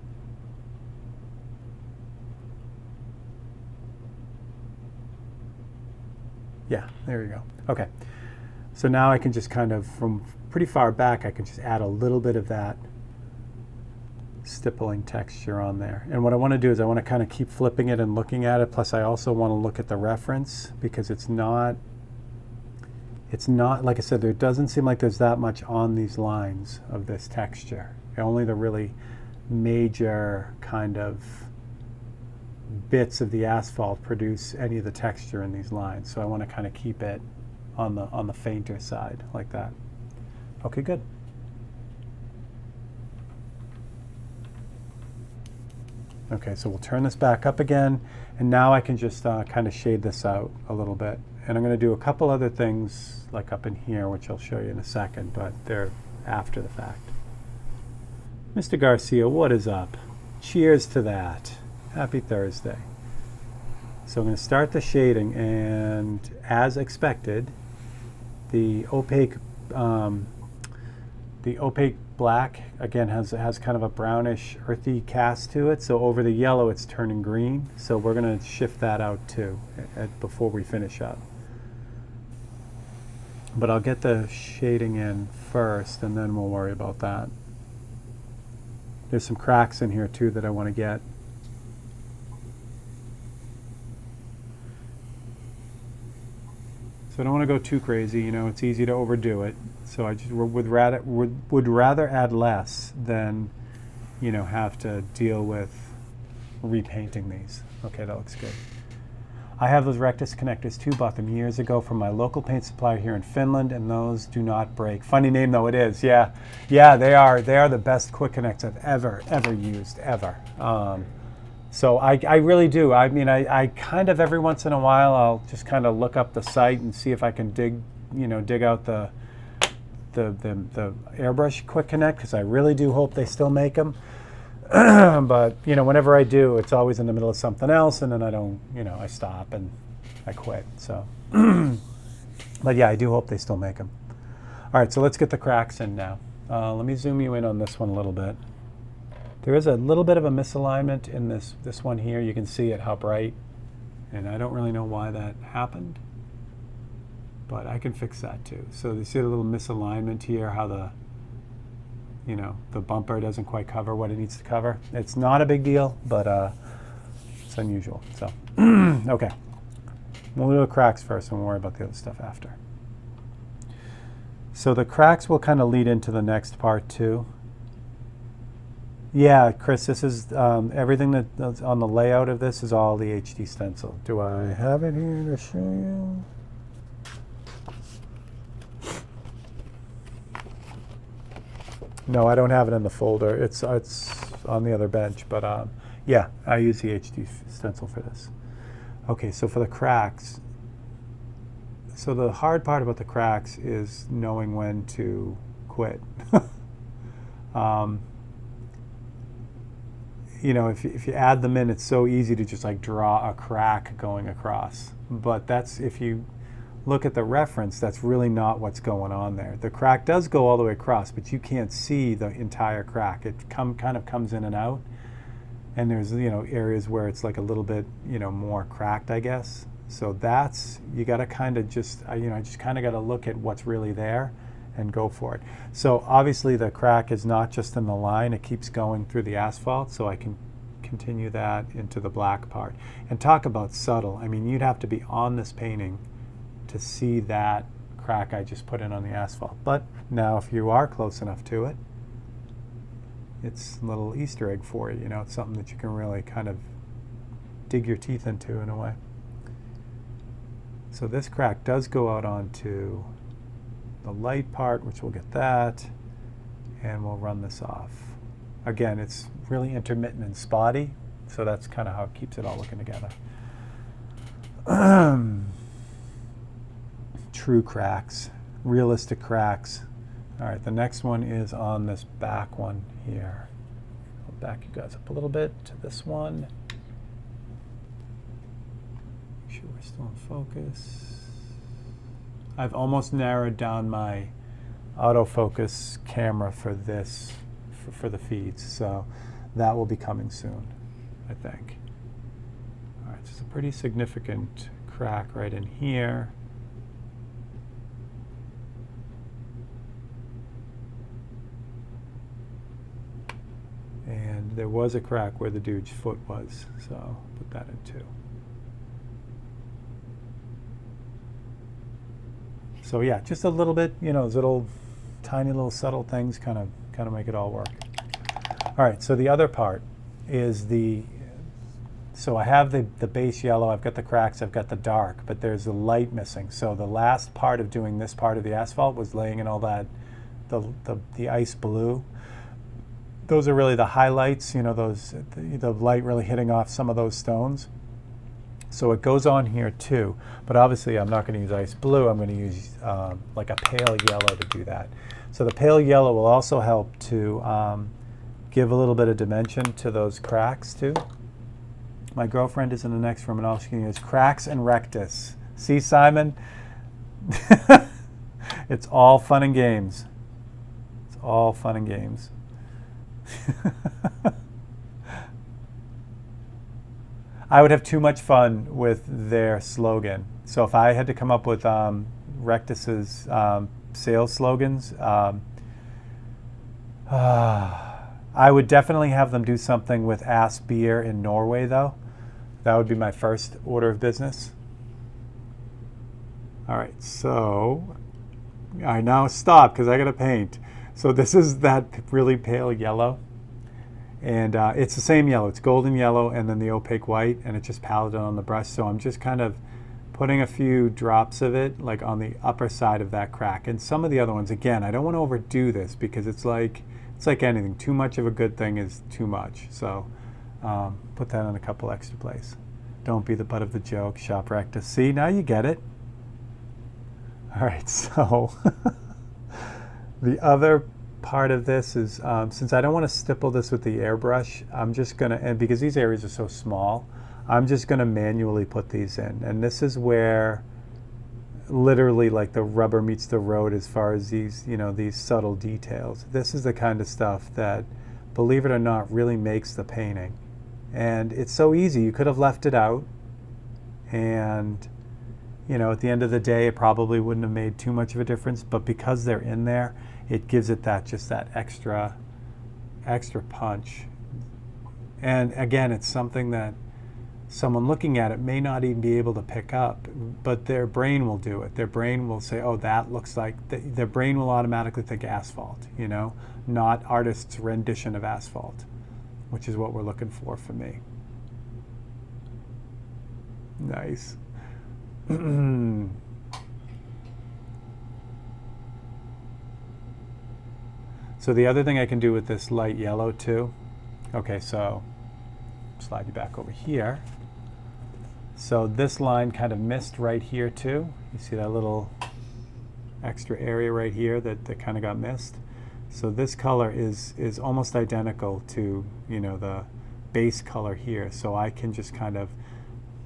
Yeah, there you go. Okay, so now I can just kind of, from pretty far back, I can just add a little bit of that stippling texture on there. And what I want to do is I want to kind of keep flipping it and looking at it. Plus I also want to look at the reference because it's not it's not, like I said, there doesn't seem like there's that much on these lines of this texture. Only the really major kind of bits of the asphalt produce any of the texture in these lines. So I want to kind of keep it on the fainter side like that. Okay, good. Okay, so we'll turn this back up again, and now I can just kind of shade this out a little bit. And I'm going to do a couple other things like up in here, which I'll show you in a second, but they're after the fact. Mr. Garcia, what is up? Cheers to that. Happy Thursday. So I'm going to start the shading, and as expected, the opaque black again has kind of a brownish earthy cast to it, so over the yellow it's turning green, so we're going to shift that out too before we finish up. But I'll get the shading in first and then we'll worry about that. There's some cracks in here too that I want to get. So I don't want to go too crazy, you know, it's easy to overdo it. So I just would rather add less than, you know, have to deal with repainting these. Okay, that looks good. I have those Rectus connectors too, bought them years ago from my local paint supplier here in Finland, and those do not break. Funny name though, it is. Yeah, they are the best quick connects I've ever used, ever. So I really do. I mean, I kind of every once in a while I'll just kind of look up the site and see if I can dig out the airbrush quick connect, because I really do hope they still make them. But you know, whenever I do, it's always in the middle of something else, and then I don't, you know, I stop and I quit. So, but yeah, I do hope they still make them. All right, so let's get the cracks in now. Let me zoom you in on this one a little bit. There is a little bit of a misalignment in this one here. You can see it, how bright, and I don't really know why that happened, but I can fix that too. So you see a little misalignment here, how the bumper doesn't quite cover what it needs to cover. It's not a big deal, but it's unusual. So, okay. We'll do the cracks first and we'll worry about the other stuff after. So the cracks will kind of lead into the next part too. Yeah, Chris, this is everything that's on the layout of this is all the HD stencil. Do I have it here to show you? No, I don't have it in the folder. It's on the other bench, but yeah, I use the HD stencil for this. Okay, so for the cracks, so the hard part about the cracks is knowing when to quit. You know, if you add them in, it's so easy to just like draw a crack going across. But that's, if you look at the reference, that's really not what's going on there. The crack does go all the way across, but you can't see the entire crack. It kind of comes in and out. And there's, you know, areas where it's like a little bit, you know, more cracked, I guess. So that's, you got to kind of just, you know, I just kind of got to look at what's really there and go for it. So obviously the crack is not just in the line, it keeps going through the asphalt, so I can continue that into the black part. And talk about subtle. I mean, you'd have to be on this painting to see that crack I just put in on the asphalt. But now if you are close enough to it, it's a little Easter egg for you, you know, it's something that you can really kind of dig your teeth into in a way. So this crack does go out onto the light part, which we'll get that, and we'll run this off. Again, it's really intermittent and spotty, so that's kind of how it keeps it all looking together. True cracks, realistic cracks. All right, the next one is on this back one here. I'll back you guys up a little bit to this one. Make sure we're still in focus. I've almost narrowed down my autofocus camera for this, for the feeds, so that will be coming soon, I think. All right, so it's a pretty significant crack right in here. And there was a crack where the dude's foot was, so I'll put that in too. So yeah, just a little bit, those little tiny little subtle things kind of make it all work. All right, so the other part is so I have the base yellow, I've got the cracks, I've got the dark, but there's the light missing. So the last part of doing this part of the asphalt was laying in all that, the ice blue. Those are really the highlights, the light really hitting off some of those stones. So it goes on here too, but obviously I'm not going to use ice blue, I'm going to use like a pale yellow to do that. So the pale yellow will also help to give a little bit of dimension to those cracks too. My girlfriend is in the next room and all she can use cracks and rectus. See, Simon? It's all fun and games. It's all fun and games. I would have too much fun with their slogan. So if I had to come up with Rectus's sales slogans, I would definitely have them do something with Ass Beer in Norway, though. That would be my first order of business. All right, so I now stop because I got to paint. So this is that really pale yellow. And it's the same yellow. It's golden yellow and then the opaque white, and it's just paletted on the brush. So I'm just kind of putting a few drops of it like on the upper side of that crack. And some of the other ones, again, I don't want to overdo this because it's like anything. Too much of a good thing is too much. So put that in a couple extra places. Don't be the butt of the joke. Shop Rectus. See, now you get it. All right, so the other part of this is, since I don't want to stipple this with the airbrush, I'm just going to, and because these areas are so small, I'm just going to manually put these in. And this is where literally like the rubber meets the road as far as these, these subtle details. This is the kind of stuff that, believe it or not, really makes the painting. And it's so easy. You could have left it out, and at the end of the day, it probably wouldn't have made too much of a difference, but because they're in there, it gives it just that extra punch. And again, it's something that someone looking at it may not even be able to pick up, but their brain will do it. Their brain will say, oh, that looks like, their brain will automatically think asphalt, not artist's rendition of asphalt, which is what we're looking for me. Nice. So the other thing I can do with this light yellow too, okay, so slide you back over here. So this line kind of missed right here too. You see that little extra area right here that kind of got missed. So this color is almost identical to, the base color here. So I can just kind of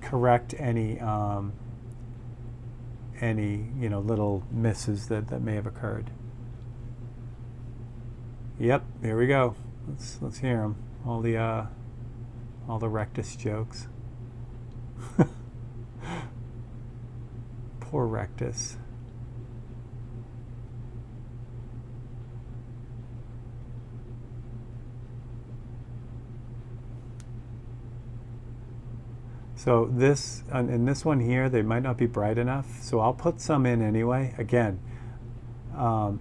correct any little misses that may have occurred. Yep, there we go. Let's hear them. All the Rectus jokes. Poor Rectus. So this, in this one here, they might not be bright enough, so I'll put some in anyway. Again,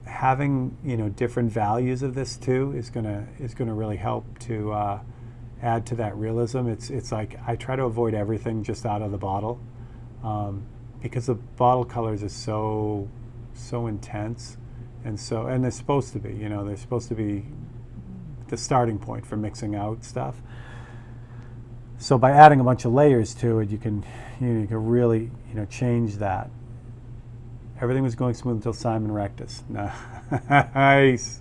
having different values of this too is gonna really help to add to that realism. It's like I try to avoid everything just out of the bottle because the bottle colors are so intense, and they're supposed to be. They're supposed to be the starting point for mixing out stuff. So by adding a bunch of layers to it, you can really change that. Everything was going smooth until Simon Rectus. Nice.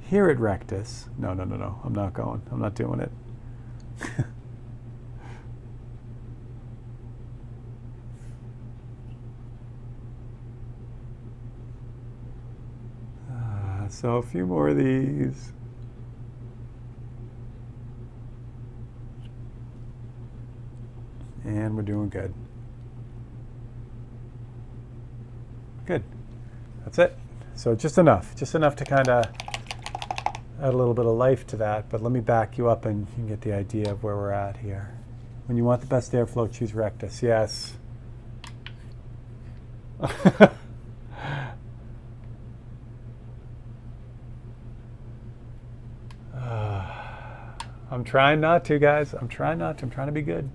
Here at Rectus, no, I'm not going. I'm not doing it. So a few more of these. And we're doing good. Good. That's it. So just enough to kind of add a little bit of life to that. But let me back you up and you can get the idea of where we're at here. When you want the best airflow, choose rectus. Yes. I'm trying not to, guys. I'm trying not to. I'm trying to be good.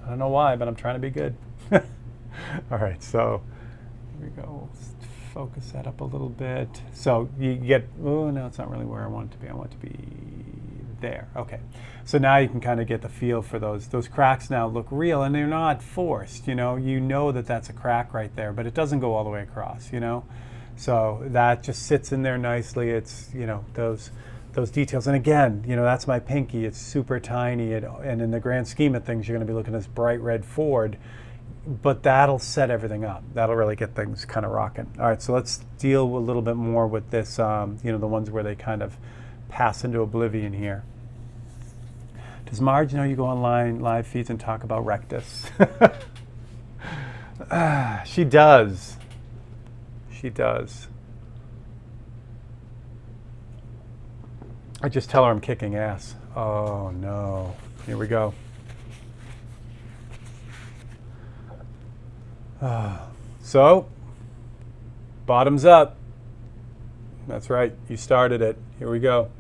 I don't know why, but I'm trying to be good. All right, so here we go. Let's focus that up a little bit. So you get, oh, no, it's not really where I want it to be. I want it to be there. Okay. So now you can kind of get the feel for those. Those cracks now look real, and they're not forced, you know that that's a crack right there, but it doesn't go all the way across, So that just sits in there nicely. It's, those details. And again, that's my pinky. It's super tiny. And in the grand scheme of things, you're going to be looking at this bright red Ford, but that'll set everything up. That'll really get things kind of rocking. All right, so let's deal a little bit more with this, the ones where they kind of pass into oblivion here. Does Marge know you go online live feeds and talk about rectus? She does. She does. I just tell her I'm kicking ass. Oh no. Here we go. So, bottoms up. That's right. You started it. Here we go.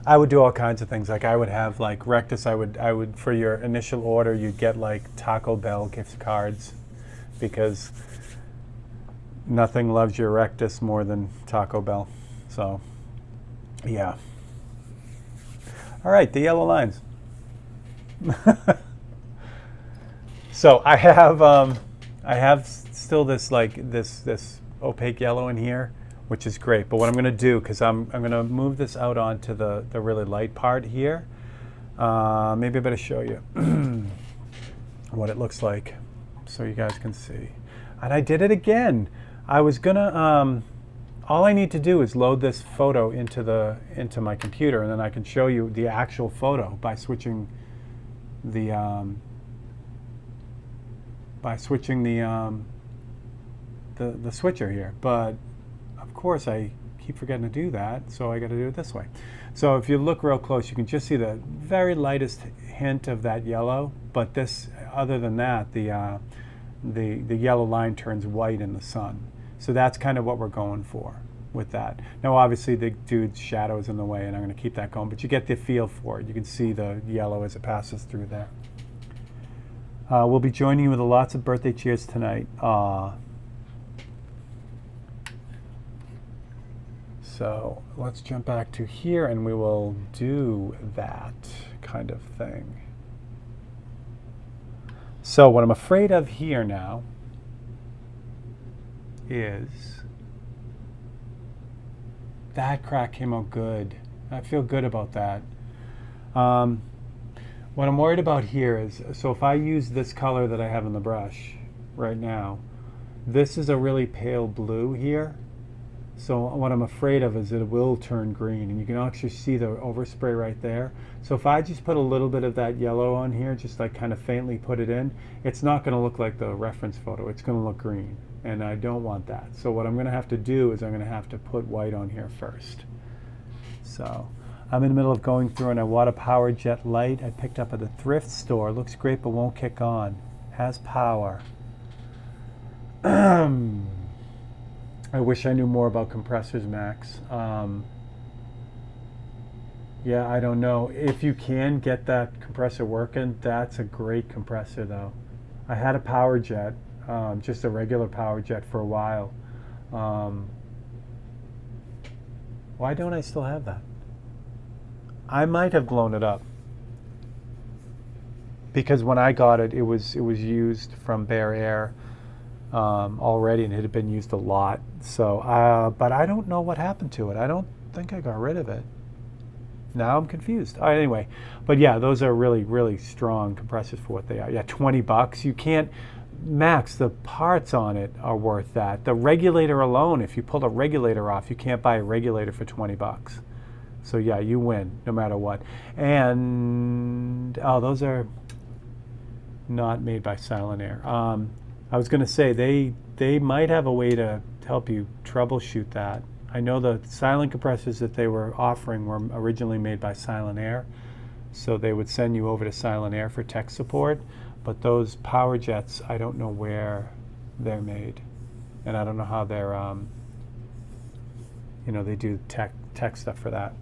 I would do all kinds of things. Like I would have like rectus. I would for your initial order, you'd get like Taco Bell gift cards because nothing loves your rectus more than Taco Bell. So, yeah. All right, the yellow lines. So I have still this this opaque yellow in here, which is great. But what I'm going to do, because I'm going to move this out onto the really light part here. Maybe I better show you what it looks like, so you guys can see. And I did it again. I was gonna, all I need to do is load this photo into my computer, and then I can show you the actual photo by switching the switcher here. But of course I keep forgetting to do that, so I got to do it this way. So if you look real close, you can just see the very lightest hint of that yellow. But this, other than that, the yellow line turns white in the sun. So that's kind of what we're going for with that. Now obviously the dude's shadow is in the way, and I'm going to keep that going, but you get the feel for it. You can see the yellow as it passes through there. We'll be joining you with lots of birthday cheers tonight. So let's jump back to here and we will do that kind of thing. So what I'm afraid of here now is that crack came out good. I feel good about that. What I'm worried about here is, so if I use this color that I have in the brush right now, this is a really pale blue here. So what I'm afraid of is it will turn green, and you can actually see the overspray right there. So if I just put a little bit of that yellow on here, just like kind of faintly put it in, it's not going to look like the reference photo. It's going to look green, and I don't want that. So what I'm going to have to do is I'm going to have to put white on here first. So I'm in the middle of going through and I bought a Power Jet light I picked up at the thrift store. Looks great but won't kick on. Has power. I wish I knew more about compressors, Max. Yeah, I don't know. If you can get that compressor working, that's a great compressor though. I had a Power Jet, just a regular Power Jet for a while. Why don't I still have that? I might have blown it up. Because when I got it, it was used from Bare Air already, and it had been used a lot. So, but I don't know what happened to it. I don't think I got rid of it. Now I'm confused. Anyway, but yeah, those are really, really strong compressors for what they are. Yeah, $20. You can't, Max, the parts on it are worth that. The regulator alone, if you pull a regulator off, you can't buy a regulator for $20. So yeah, you win no matter what. And oh, those are not made by Silent Air. I was going to say they might have a way to help you troubleshoot that. I know the silent compressors that they were offering were originally made by Silent Air, so they would send you over to Silent Air for tech support. But those power jets, I don't know where they're made, and I don't know how they're, they do tech stuff for that.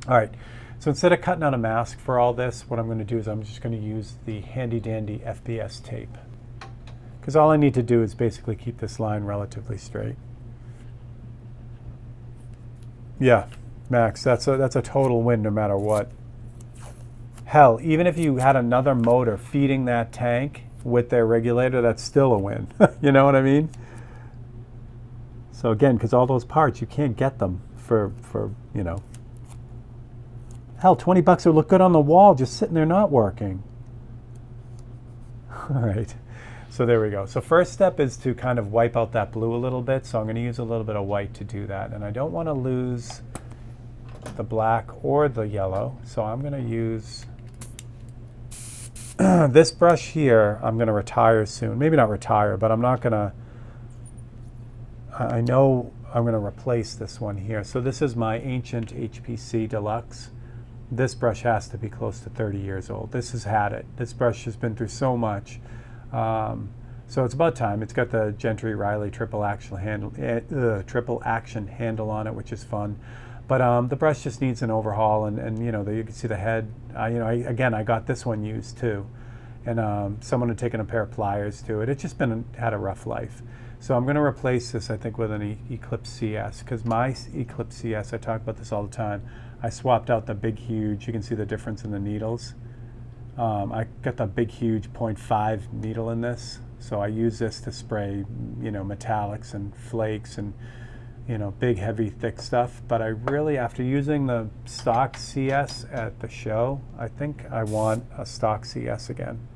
All right, so instead of cutting out a mask for all this, what I'm going to do is I'm just going to use the handy dandy FBS tape, because all I need to do is basically keep this line relatively straight. Yeah, Max, that's a total win no matter what. Hell, even if you had another motor feeding that tank with their regulator, that's still a win. You know what I mean? So again, because all those parts, you can't get them for hell, 20 bucks would look good on the wall just sitting there not working. All right, so there we go. So first step is to kind of wipe out that blue a little bit. So I'm going to use a little bit of white to do that. And I don't want to lose the black or the yellow. So I'm going to use this brush here. I'm going to retire soon. Maybe not retire, but I'm not going to, I know I'm going to replace this one here. So this is my ancient HPC Deluxe. This brush has to be close to 30 years old. This has had it. This brush has been through so much. So it's about time. It's got the Gentry Riley triple action handle on it, which is fun. But the brush just needs an overhaul, and you can see the head. I got this one used too, and someone had taken a pair of pliers to it. It's just had a rough life. So I'm going to replace this, I think, with an Eclipse CS, because my Eclipse CS, I talk about this all the time, I swapped out the big, huge, you can see the difference in the needles. I got the big, huge 0.5 needle in this, so I use this to spray, metallics and flakes and, big, heavy, thick stuff. But I really, after using the stock CS at the show, I think I want a stock CS again.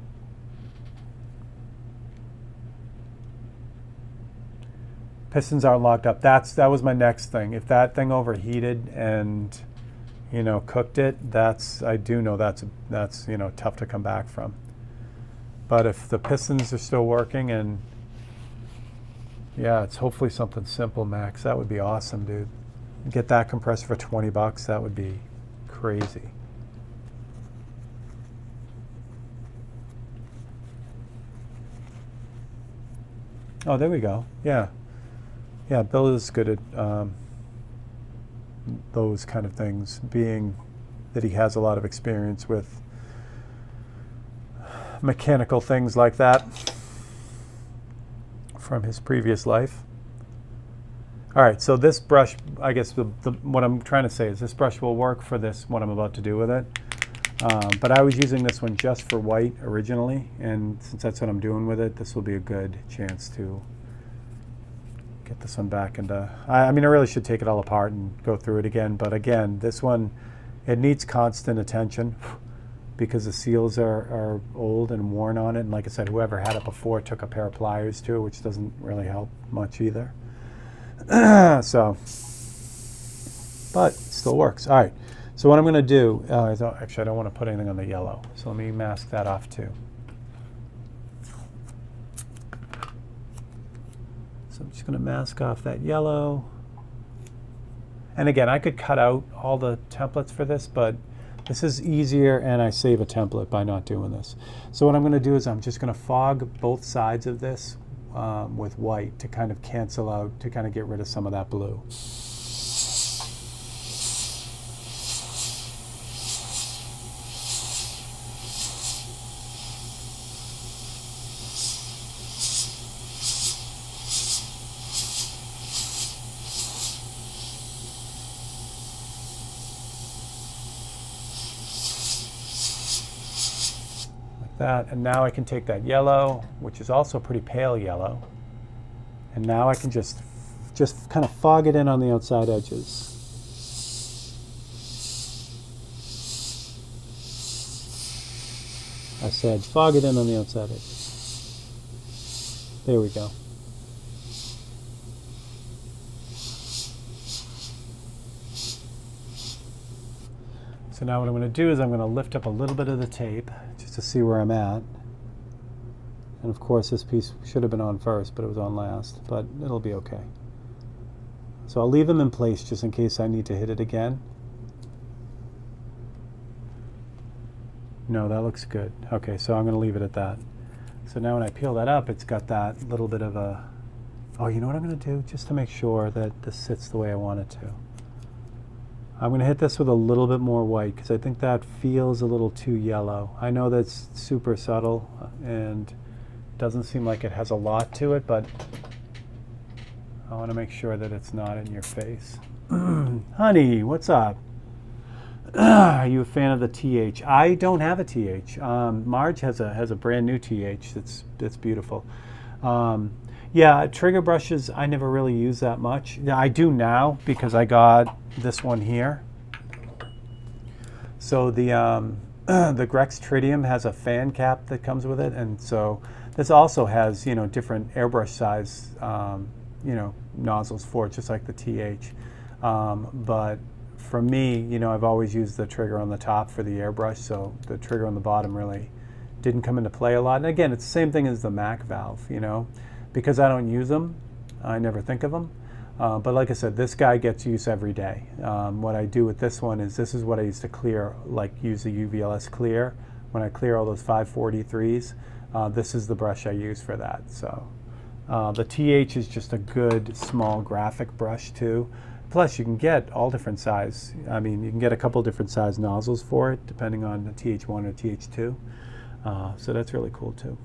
Pistons aren't locked up. That was my next thing. If that thing overheated and cooked it, I do know that's tough to come back from. But if the pistons are still working, and yeah, it's hopefully something simple, Max, that would be awesome, dude. Get that compressor for 20 bucks, that would be crazy. Oh, there we go. Yeah. Yeah, Bill is good at those kind of things, being that he has a lot of experience with mechanical things like that from his previous life. All right, so this brush, I guess what I'm trying to say is this brush will work for what I'm about to do with it. But I was using this one just for white originally, and since that's what I'm doing with it, this will be a good chance to get this one back into, I really should take it all apart and go through it again, but again, this one, it needs constant attention because the seals are old and worn on it, and like I said, whoever had it before took a pair of pliers to it, which doesn't really help much either. So, but it still works. All right, so what I'm going to do, actually I don't want to put anything on the yellow, so let me mask that off too. So I'm just going to mask off that yellow. And again, I could cut out all the templates for this, but this is easier and I save a template by not doing this. So what I'm going to do is I'm just going to fog both sides of this with white to kind of cancel out, to kind of get rid of some of that blue. That, and now I can take that yellow, which is also pretty pale yellow, and now I can just kind of fog it in on the outside edges. I said fog it in on the outside edges. There we go. So now what I'm going to do is I'm going to lift up a little bit of the tape just to see where I'm at. And of course this piece should have been on first, but it was on last, but it'll be okay. So I'll leave them in place just in case I need to hit it again. No, that looks good. Okay, so I'm going to leave it at that. So now when I peel that up, it's got that little bit of a... Oh, you know what I'm going to do? Just to make sure that this sits the way I want it to. I'm going to hit this with a little bit more white because I think that feels a little too yellow. I know that's super subtle and doesn't seem like it has a lot to it, but I want to make sure that it's not in your face. Honey, what's up? Are you a fan of the TH? I don't have a TH. Marge has a brand new TH that's beautiful. Yeah, trigger brushes I never really use that much. I do now because I got this one here. So the the Grex Tritium has a fan cap that comes with it, and so this also has, you know, different airbrush size you know, nozzles for it, just like the TH. But for me, you know, I've always used the trigger on the top for the airbrush, so the trigger on the bottom really didn't come into play a lot. And again, it's the same thing as the Mac valve, you know. Because I don't use them, I never think of them. But like I said, this guy gets use every day. What I do with this one is, this is what I used to clear, like use the UVLS clear. When I clear all those 543s, this is the brush I use for that. So the TH is just a good small graphic brush too. Plus you can get all different size. I mean, you can get a couple different size nozzles for it, depending on the TH1 or TH2. So that's really cool too.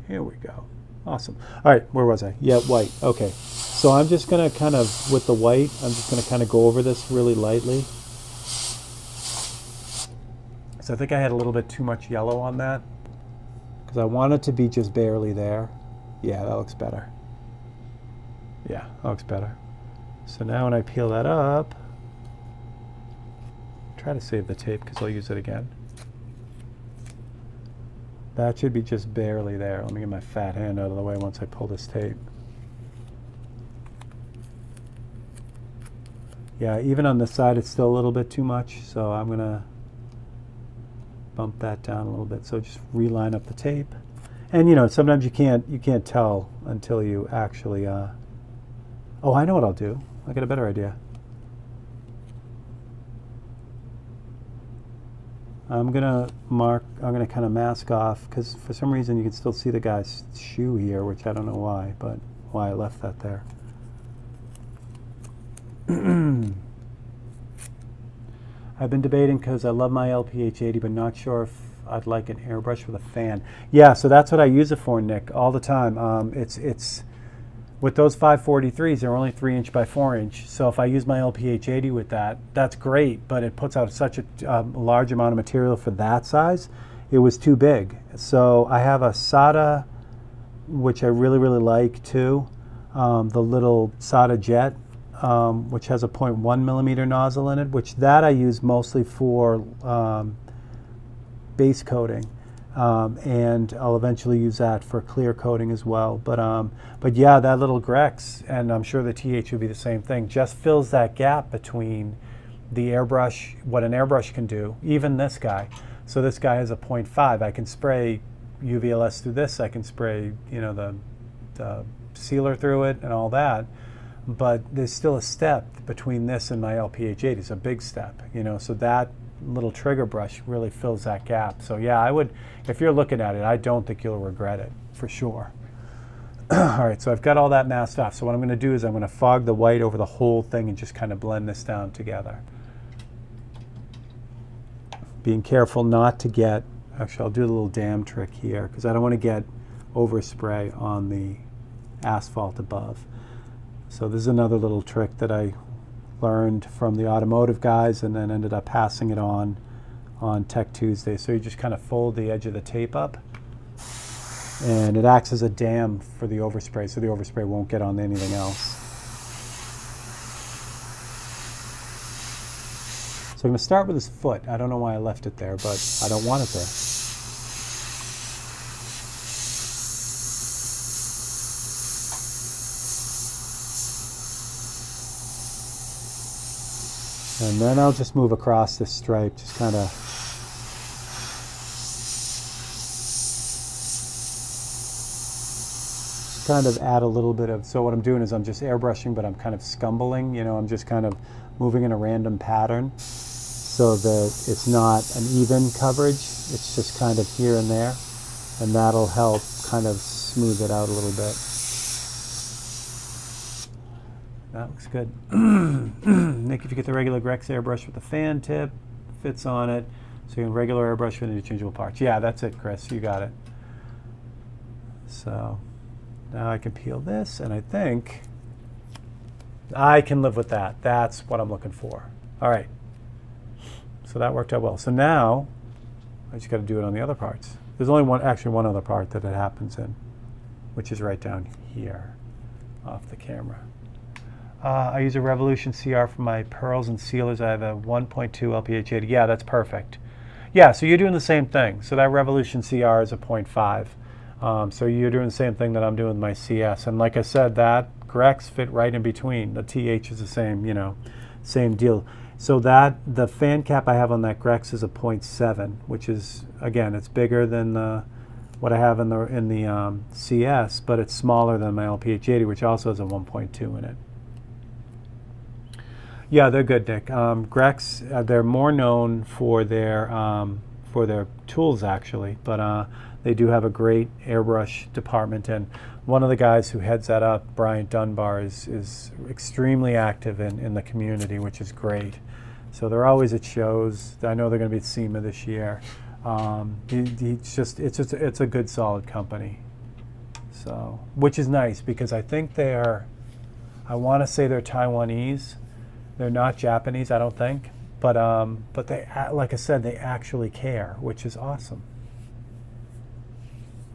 Here we go. Awesome. All right, where was I? Yeah, white. Okay. So I'm just going to kind of, with the white, I'm just going to kind of go over this really lightly. So I think I had a little bit too much yellow on that because I want it to be just barely there. Yeah, that looks better. Yeah, that looks better. So now when I peel that up, try to save the tape because I'll use it again. That should be just barely there. Let me get my fat hand out of the way once I pull this tape. Yeah, even on this side it's still a little bit too much, so I'm gonna bump that down a little bit. So just reline up the tape. And you know, sometimes you can't tell until you actually oh, I know what I'll do. I got a better idea. I'm gonna kind of mask off, because for some reason you can still see the guy's shoe here, which I don't know why, but why I left that there. I've been debating because I love my LPH80, but not sure if I'd like an airbrush with a fan. Yeah, so that's what I use it for, Nick, all the time. It's with those 543s, they're only 3" by 4". So if I use my LPH80 with that, that's great, but it puts out such a large amount of material for that size. It was too big. So I have a SATA, which I really, really like too. The little SATA Jet, which has a 0.1 millimeter nozzle in it, which that I use mostly for base coating. And I'll eventually use that for clear coating as well. But yeah, that little Grex, and I'm sure the TH would be the same thing, just fills that gap between the airbrush, what an airbrush can do, even this guy. So this guy has a 0.5. I can spray UVLS through this. I can spray, you know, the sealer through it and all that. But there's still a step between this and my LPH80. It's a big step, you know, so that little trigger brush really fills that gap. So yeah, I would, if you're looking at it, I don't think you'll regret it, for sure. All right, so I've got all that masked off. So what I'm going to do is I'm going to fog the white over the whole thing and just kind of blend this down together. Being careful not to get, actually I'll do a little dam trick here because I don't want to get overspray on the asphalt above. So this is another little trick that I learned from the automotive guys and then ended up passing it on Tech Tuesday. So you just kind of fold the edge of the tape up and it acts as a dam for the overspray, so the overspray won't get on anything else. So I'm going to start with his foot. I don't know why I left it there, but I don't want it there. And then I'll just move across this stripe, just kind of kind of add a little bit of, so what I'm doing is I'm just airbrushing, but I'm kind of scumbling, you know, I'm just kind of moving in a random pattern so that it's not an even coverage. It's just kind of here and there, and that'll help kind of smooth it out a little bit. That looks good. Nick, if you get the regular Grex airbrush with the fan tip, fits on it. So you can regular airbrush with interchangeable parts. Yeah, that's it, Chris. You got it. So now I can peel this, and I think I can live with that. That's what I'm looking for. All right. So that worked out well. So now I just got to do it on the other parts. There's only one other part that it happens in, which is right down here off the camera. I use a Revolution CR for my pearls and sealers. I have a 1.2 LPH 80. Yeah, that's perfect. Yeah, so you're doing the same thing. So that Revolution CR is a 0.5. So you're doing the same thing that I'm doing with my CS. And like I said, that Grex fit right in between. The TH is the same, you know, same deal. So that the fan cap I have on that Grex is a 0.7, which is, again, it's bigger than what I have in the CS, but it's smaller than my LPH 80, which also has a 1.2 in it. Yeah, they're good, Nick. Grex, they're more known for their tools, actually, but they do have a great airbrush department, and one of the guys who heads that up, Bryant Dunbar, is extremely active in the community, which is great. So they're always at shows. I know they're going to be at SEMA this year. It's a good, solid company. So, which is nice because I think I want to say they're Taiwanese. They're not Japanese, I don't think, but they, like I said, they actually care, which is awesome.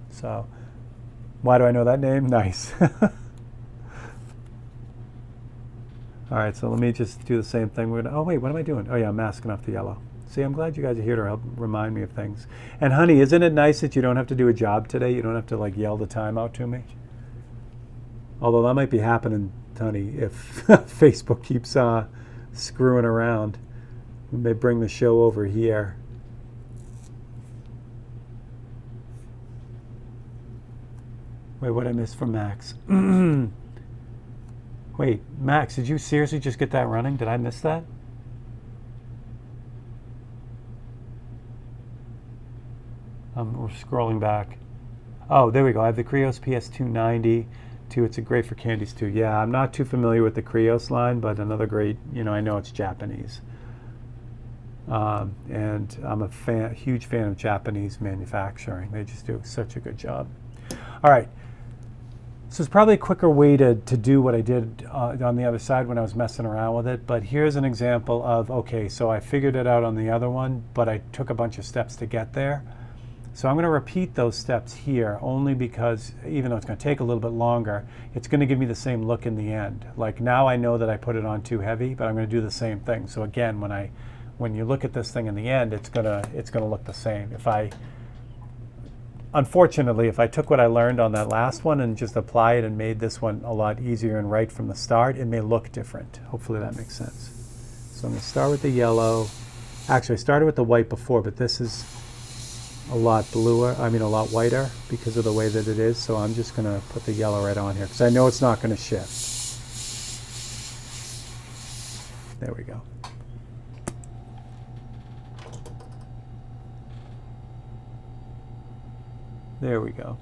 So, why do I know that name? Nice. All right, so let me just do the same thing. Oh wait, what am I doing? Oh yeah, I'm masking off the yellow. See, I'm glad you guys are here to help remind me of things. And honey, isn't it nice that you don't have to do a job today? You don't have to like yell the time out to me. Although that might be happening, honey, if Facebook keeps screwing around. We may bring the show over here. Wait, what did I miss from Max? Wait, Max, did you seriously just get that running? Did I miss that? We're scrolling back. Oh, there we go. I have the Krios PS290. It's great for candies too. Yeah, I'm not too familiar with the Krios line, but another great, you know, I know it's Japanese. And I'm a huge fan of Japanese manufacturing. They just do such a good job. All right. So it's probably a quicker way to do what I did on the other side when I was messing around with it. But here's an example of, okay, so I figured it out on the other one, but I took a bunch of steps to get there. So I'm going to repeat those steps here only because even though it's going to take a little bit longer, it's going to give me the same look in the end. Like now I know that I put it on too heavy, but I'm going to do the same thing. So again, when you look at this thing in the end, it's going to look the same. Unfortunately, if I took what I learned on that last one and just apply it and made this one a lot easier and right from the start, it may look different. Hopefully that makes sense. So I'm going to start with the yellow. Actually, I started with the white before, but this is a lot a lot whiter because of the way that it is. So I'm just going to put the yellow right on here because I know it's not going to shift. There we go. There we go.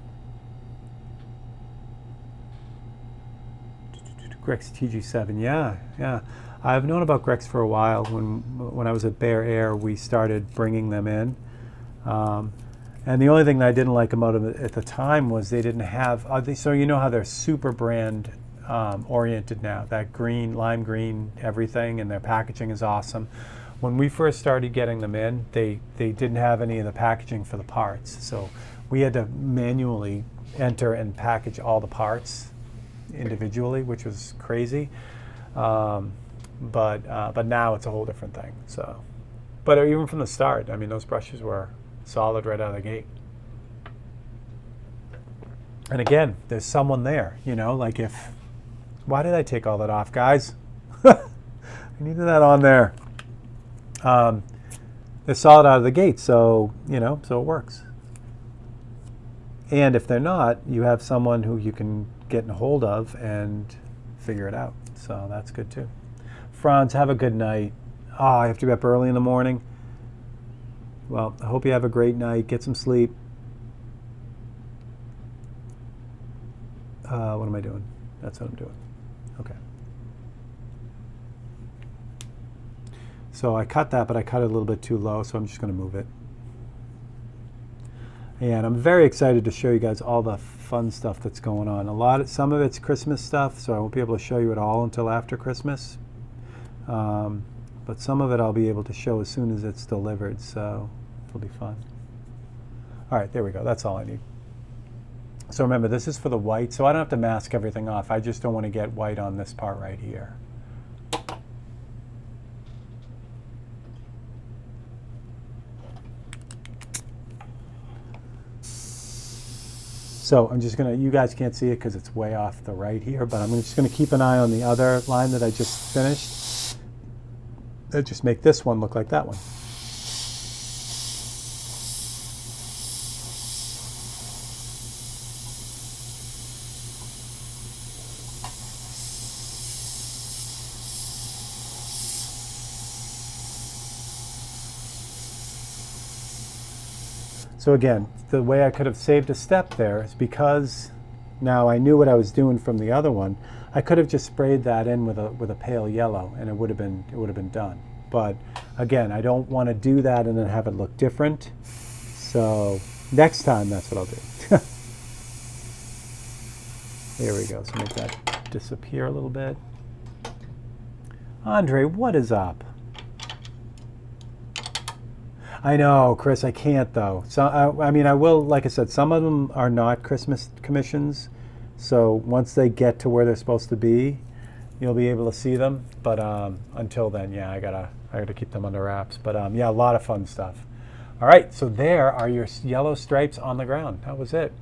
Grex TG7, yeah. I've known about Grex for a while. When I was at Bear Air, we started bringing them in. And the only thing that I didn't like about them at the time was they didn't have, so you know how they're super brand oriented now, that green, lime green, everything, and their packaging is awesome. When we first started getting them in, they didn't have any of the packaging for the parts. So we had to manually enter and package all the parts individually, which was crazy. But now it's a whole different thing. So, but even from the start, I mean, those brushes were solid right out of the gate. And again, there's someone there, you know, like why did I take all that off, guys? I needed that on there. They're solid out of the gate, so, you know, so it works. And if they're not, you have someone who you can getting hold of and figure it out. So that's good too. Franz, have a good night. I have to be up early in the morning. Well, I hope you have a great night. Get some sleep. What am I doing? That's what I'm doing. Okay. So I cut that, but I cut it a little bit too low, so I'm just going to move it. And I'm very excited to show you guys all the fun stuff that's going on. Some of it's Christmas stuff, so I won't be able to show you it all until after Christmas. But some of it I'll be able to show as soon as it's delivered, so it'll be fun. All right, there we go. That's all I need. So remember, this is for the white, so I don't have to mask everything off. I just don't want to get white on this part right here. So I'm just going to, you guys can't see it because it's way off the right here, but I'm just going to keep an eye on the other line that I just finished. Just make this one look like that one. So again, the way I could have saved a step there is because now I knew what I was doing from the other one. I could have just sprayed that in with a pale yellow, and it would have been done. But again, I don't want to do that and then have it look different. So next time, that's what I'll do. There we go. So make that disappear a little bit. Andre, what is up? I know, Chris, I can't though. So I mean, I will, like I said, some of them are not Christmas commissions. So once they get to where they're supposed to be, you'll be able to see them. But until then, yeah, I gotta keep them under wraps. But yeah, a lot of fun stuff. All right, so there are your yellow stripes on the ground. That was it.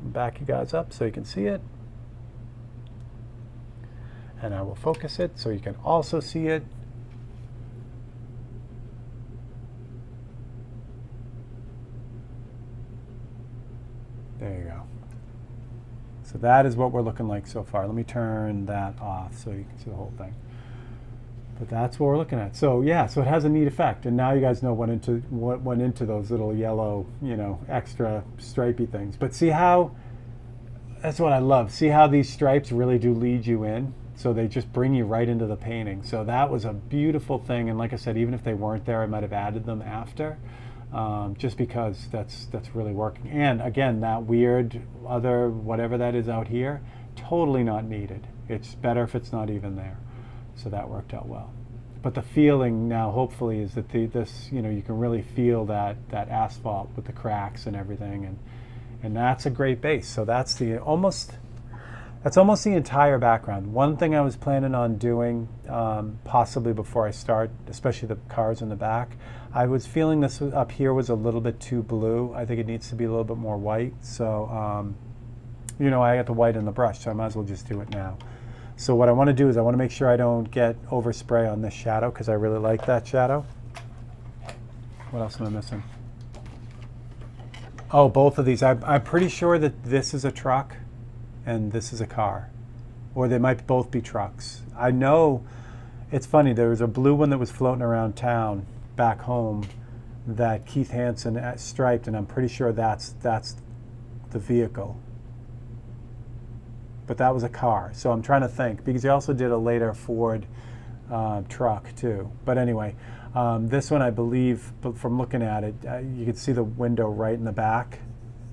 Back you guys up so you can see it. And I will focus it so you can also see it. There you go. So that is what we're looking like so far. Let me turn that off so you can see the whole thing. But that's what we're looking at. So yeah, so it has a neat effect. And now you guys know what went into those little yellow, you know, extra stripey things. But see how, that's what I love. See how these stripes really do lead you in? So they just bring you right into the painting. So that was a beautiful thing. And like I said, even if they weren't there, I might have added them after. Just because that's really working. And again, that weird other whatever that is out here, totally not needed. It's better if it's not even there. So that worked out well. But the feeling now, hopefully, is that this, you know, you can really feel that asphalt with the cracks and everything, and that's a great base. So that's almost the entire background. One thing I was planning on doing, possibly before I start, especially the cars in the back, I was feeling this up here was a little bit too blue. I think it needs to be a little bit more white. So, you know, I got the white in the brush, so I might as well just do it now. So what I want to do is I want to make sure I don't get overspray on this shadow because I really like that shadow. What else am I missing? Oh, both of these. I'm pretty sure that this is a truck and this is a car. Or they might both be trucks. I know, it's funny, there was a blue one that was floating around town back home that Keith Hansen striped, and I'm pretty sure that's the vehicle. But that was a car, so I'm trying to think, because he also did a later Ford truck too. But anyway, this one I believe, but from looking at it, you can see the window right in the back.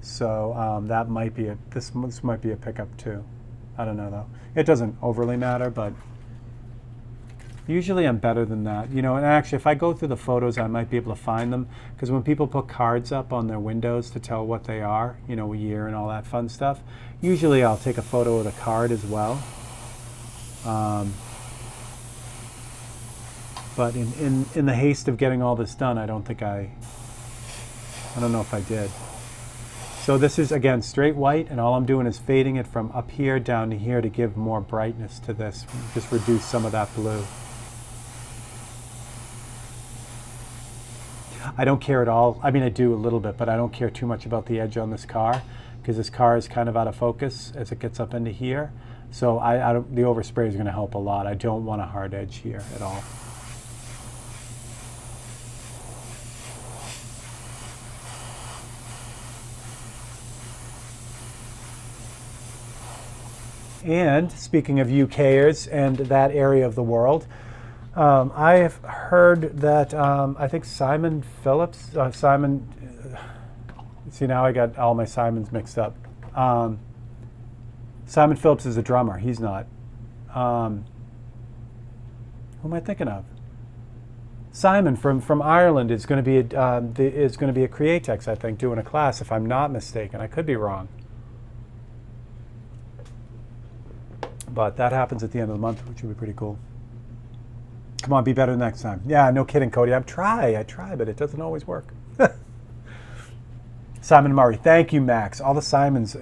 So that might be this might be a pickup too. I don't know though. It doesn't overly matter, but usually I'm better than that. You know, and actually if I go through the photos, I might be able to find them, because when people put cards up on their windows to tell what they are, you know, a year and all that fun stuff, usually I'll take a photo of the card as well. But in the haste of getting all this done, I don't know if I did. So this is, again, straight white, and all I'm doing is fading it from up here down to here to give more brightness to this, just reduce some of that blue. I don't care at all. I mean, I do a little bit, but I don't care too much about the edge on this car, because this car is kind of out of focus as it gets up into here. So the overspray is going to help a lot. I don't want a hard edge here at all. And speaking of UKers and that area of the world, I have heard that I think Simon Phillips, see now I got all my Simons mixed up. Simon Phillips is a drummer. He's not. Who am I thinking of? Simon from Ireland is going to be a Createx, I think, doing a class, if I'm not mistaken. I could be wrong. But that happens at the end of the month, which would be pretty cool. Come on, be better next time. Yeah, no kidding, Cody. I try, but it doesn't always work. Simon Murray. Thank you, Max. All the Simons.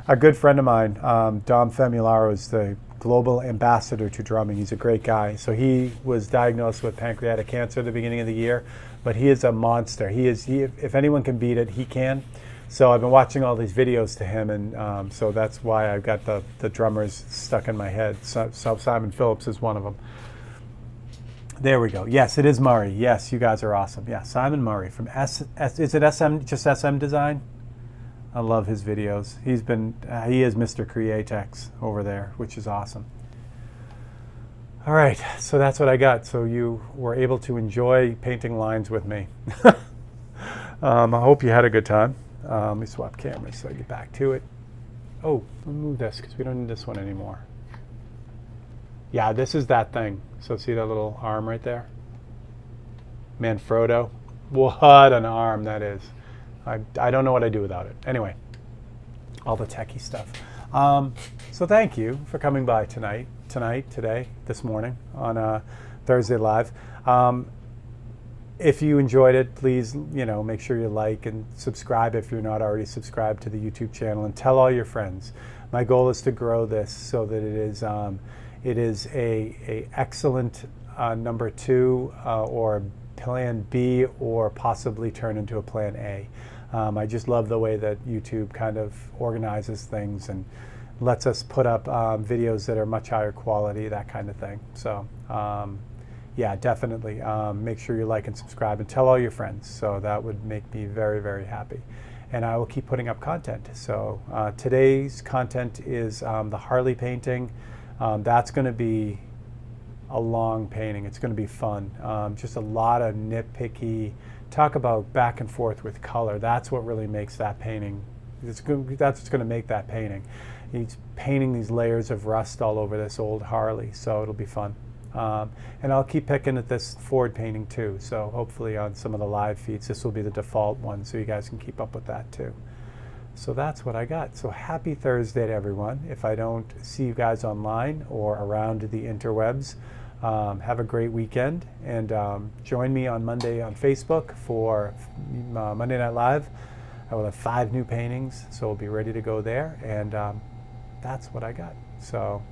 A good friend of mine, Dom Famularo, is the global ambassador to drumming. He's a great guy. So he was diagnosed with pancreatic cancer at the beginning of the year, but he is a monster. If anyone can beat it, he can. So I've been watching all these videos to him, and so that's why I've got the drummers stuck in my head. So Simon Phillips is one of them. There we go. Yes, it is Murray. Yes, you guys are awesome. Yeah, Simon Murray from is it SM, just SM Design? I love his videos. He is Mr. Createx over there, which is awesome. All right, so that's what I got. So you were able to enjoy painting lines with me. I hope you had a good time. Let me swap cameras so I get back to it. Oh, let me move this because we don't need this one anymore. Yeah, this is that thing. So see that little arm right there? Manfrotto. What an arm that is. I don't know what I'd do without it. Anyway, all the techie stuff. So thank you for coming by today, this morning on Thursday Live. If you enjoyed it, please, make sure you like and subscribe if you're not already subscribed to the YouTube channel, and tell all your friends. My goal is to grow this so that it is a excellent number 2 or plan B, or possibly turn into a plan A. I just love the way that YouTube kind of organizes things and lets us put up videos that are much higher quality, that kind of thing. So yeah, definitely make sure you like and subscribe and tell all your friends. So that would make me very, very happy. And I will keep putting up content. So today's content is the Harley painting. That's going to be a long painting. It's going to be fun. Just a lot of nitpicky, talk about back and forth with color. That's what really makes that painting. That's what's going to make that painting. He's painting these layers of rust all over this old Harley, so it'll be fun. And I'll keep picking at this Ford painting too. So hopefully on some of the live feeds, this will be the default one, so you guys can keep up with that too. So that's what I got. So happy Thursday to everyone. If I don't see you guys online or around the interwebs, have a great weekend, and join me on Monday on Facebook for Monday Night Live. I will have 5 new paintings, so we'll be ready to go there, and that's what I got. So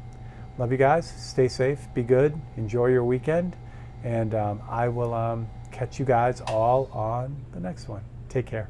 love you guys. Stay safe, be good, enjoy your weekend, and I will catch you guys all on the next one. Take care.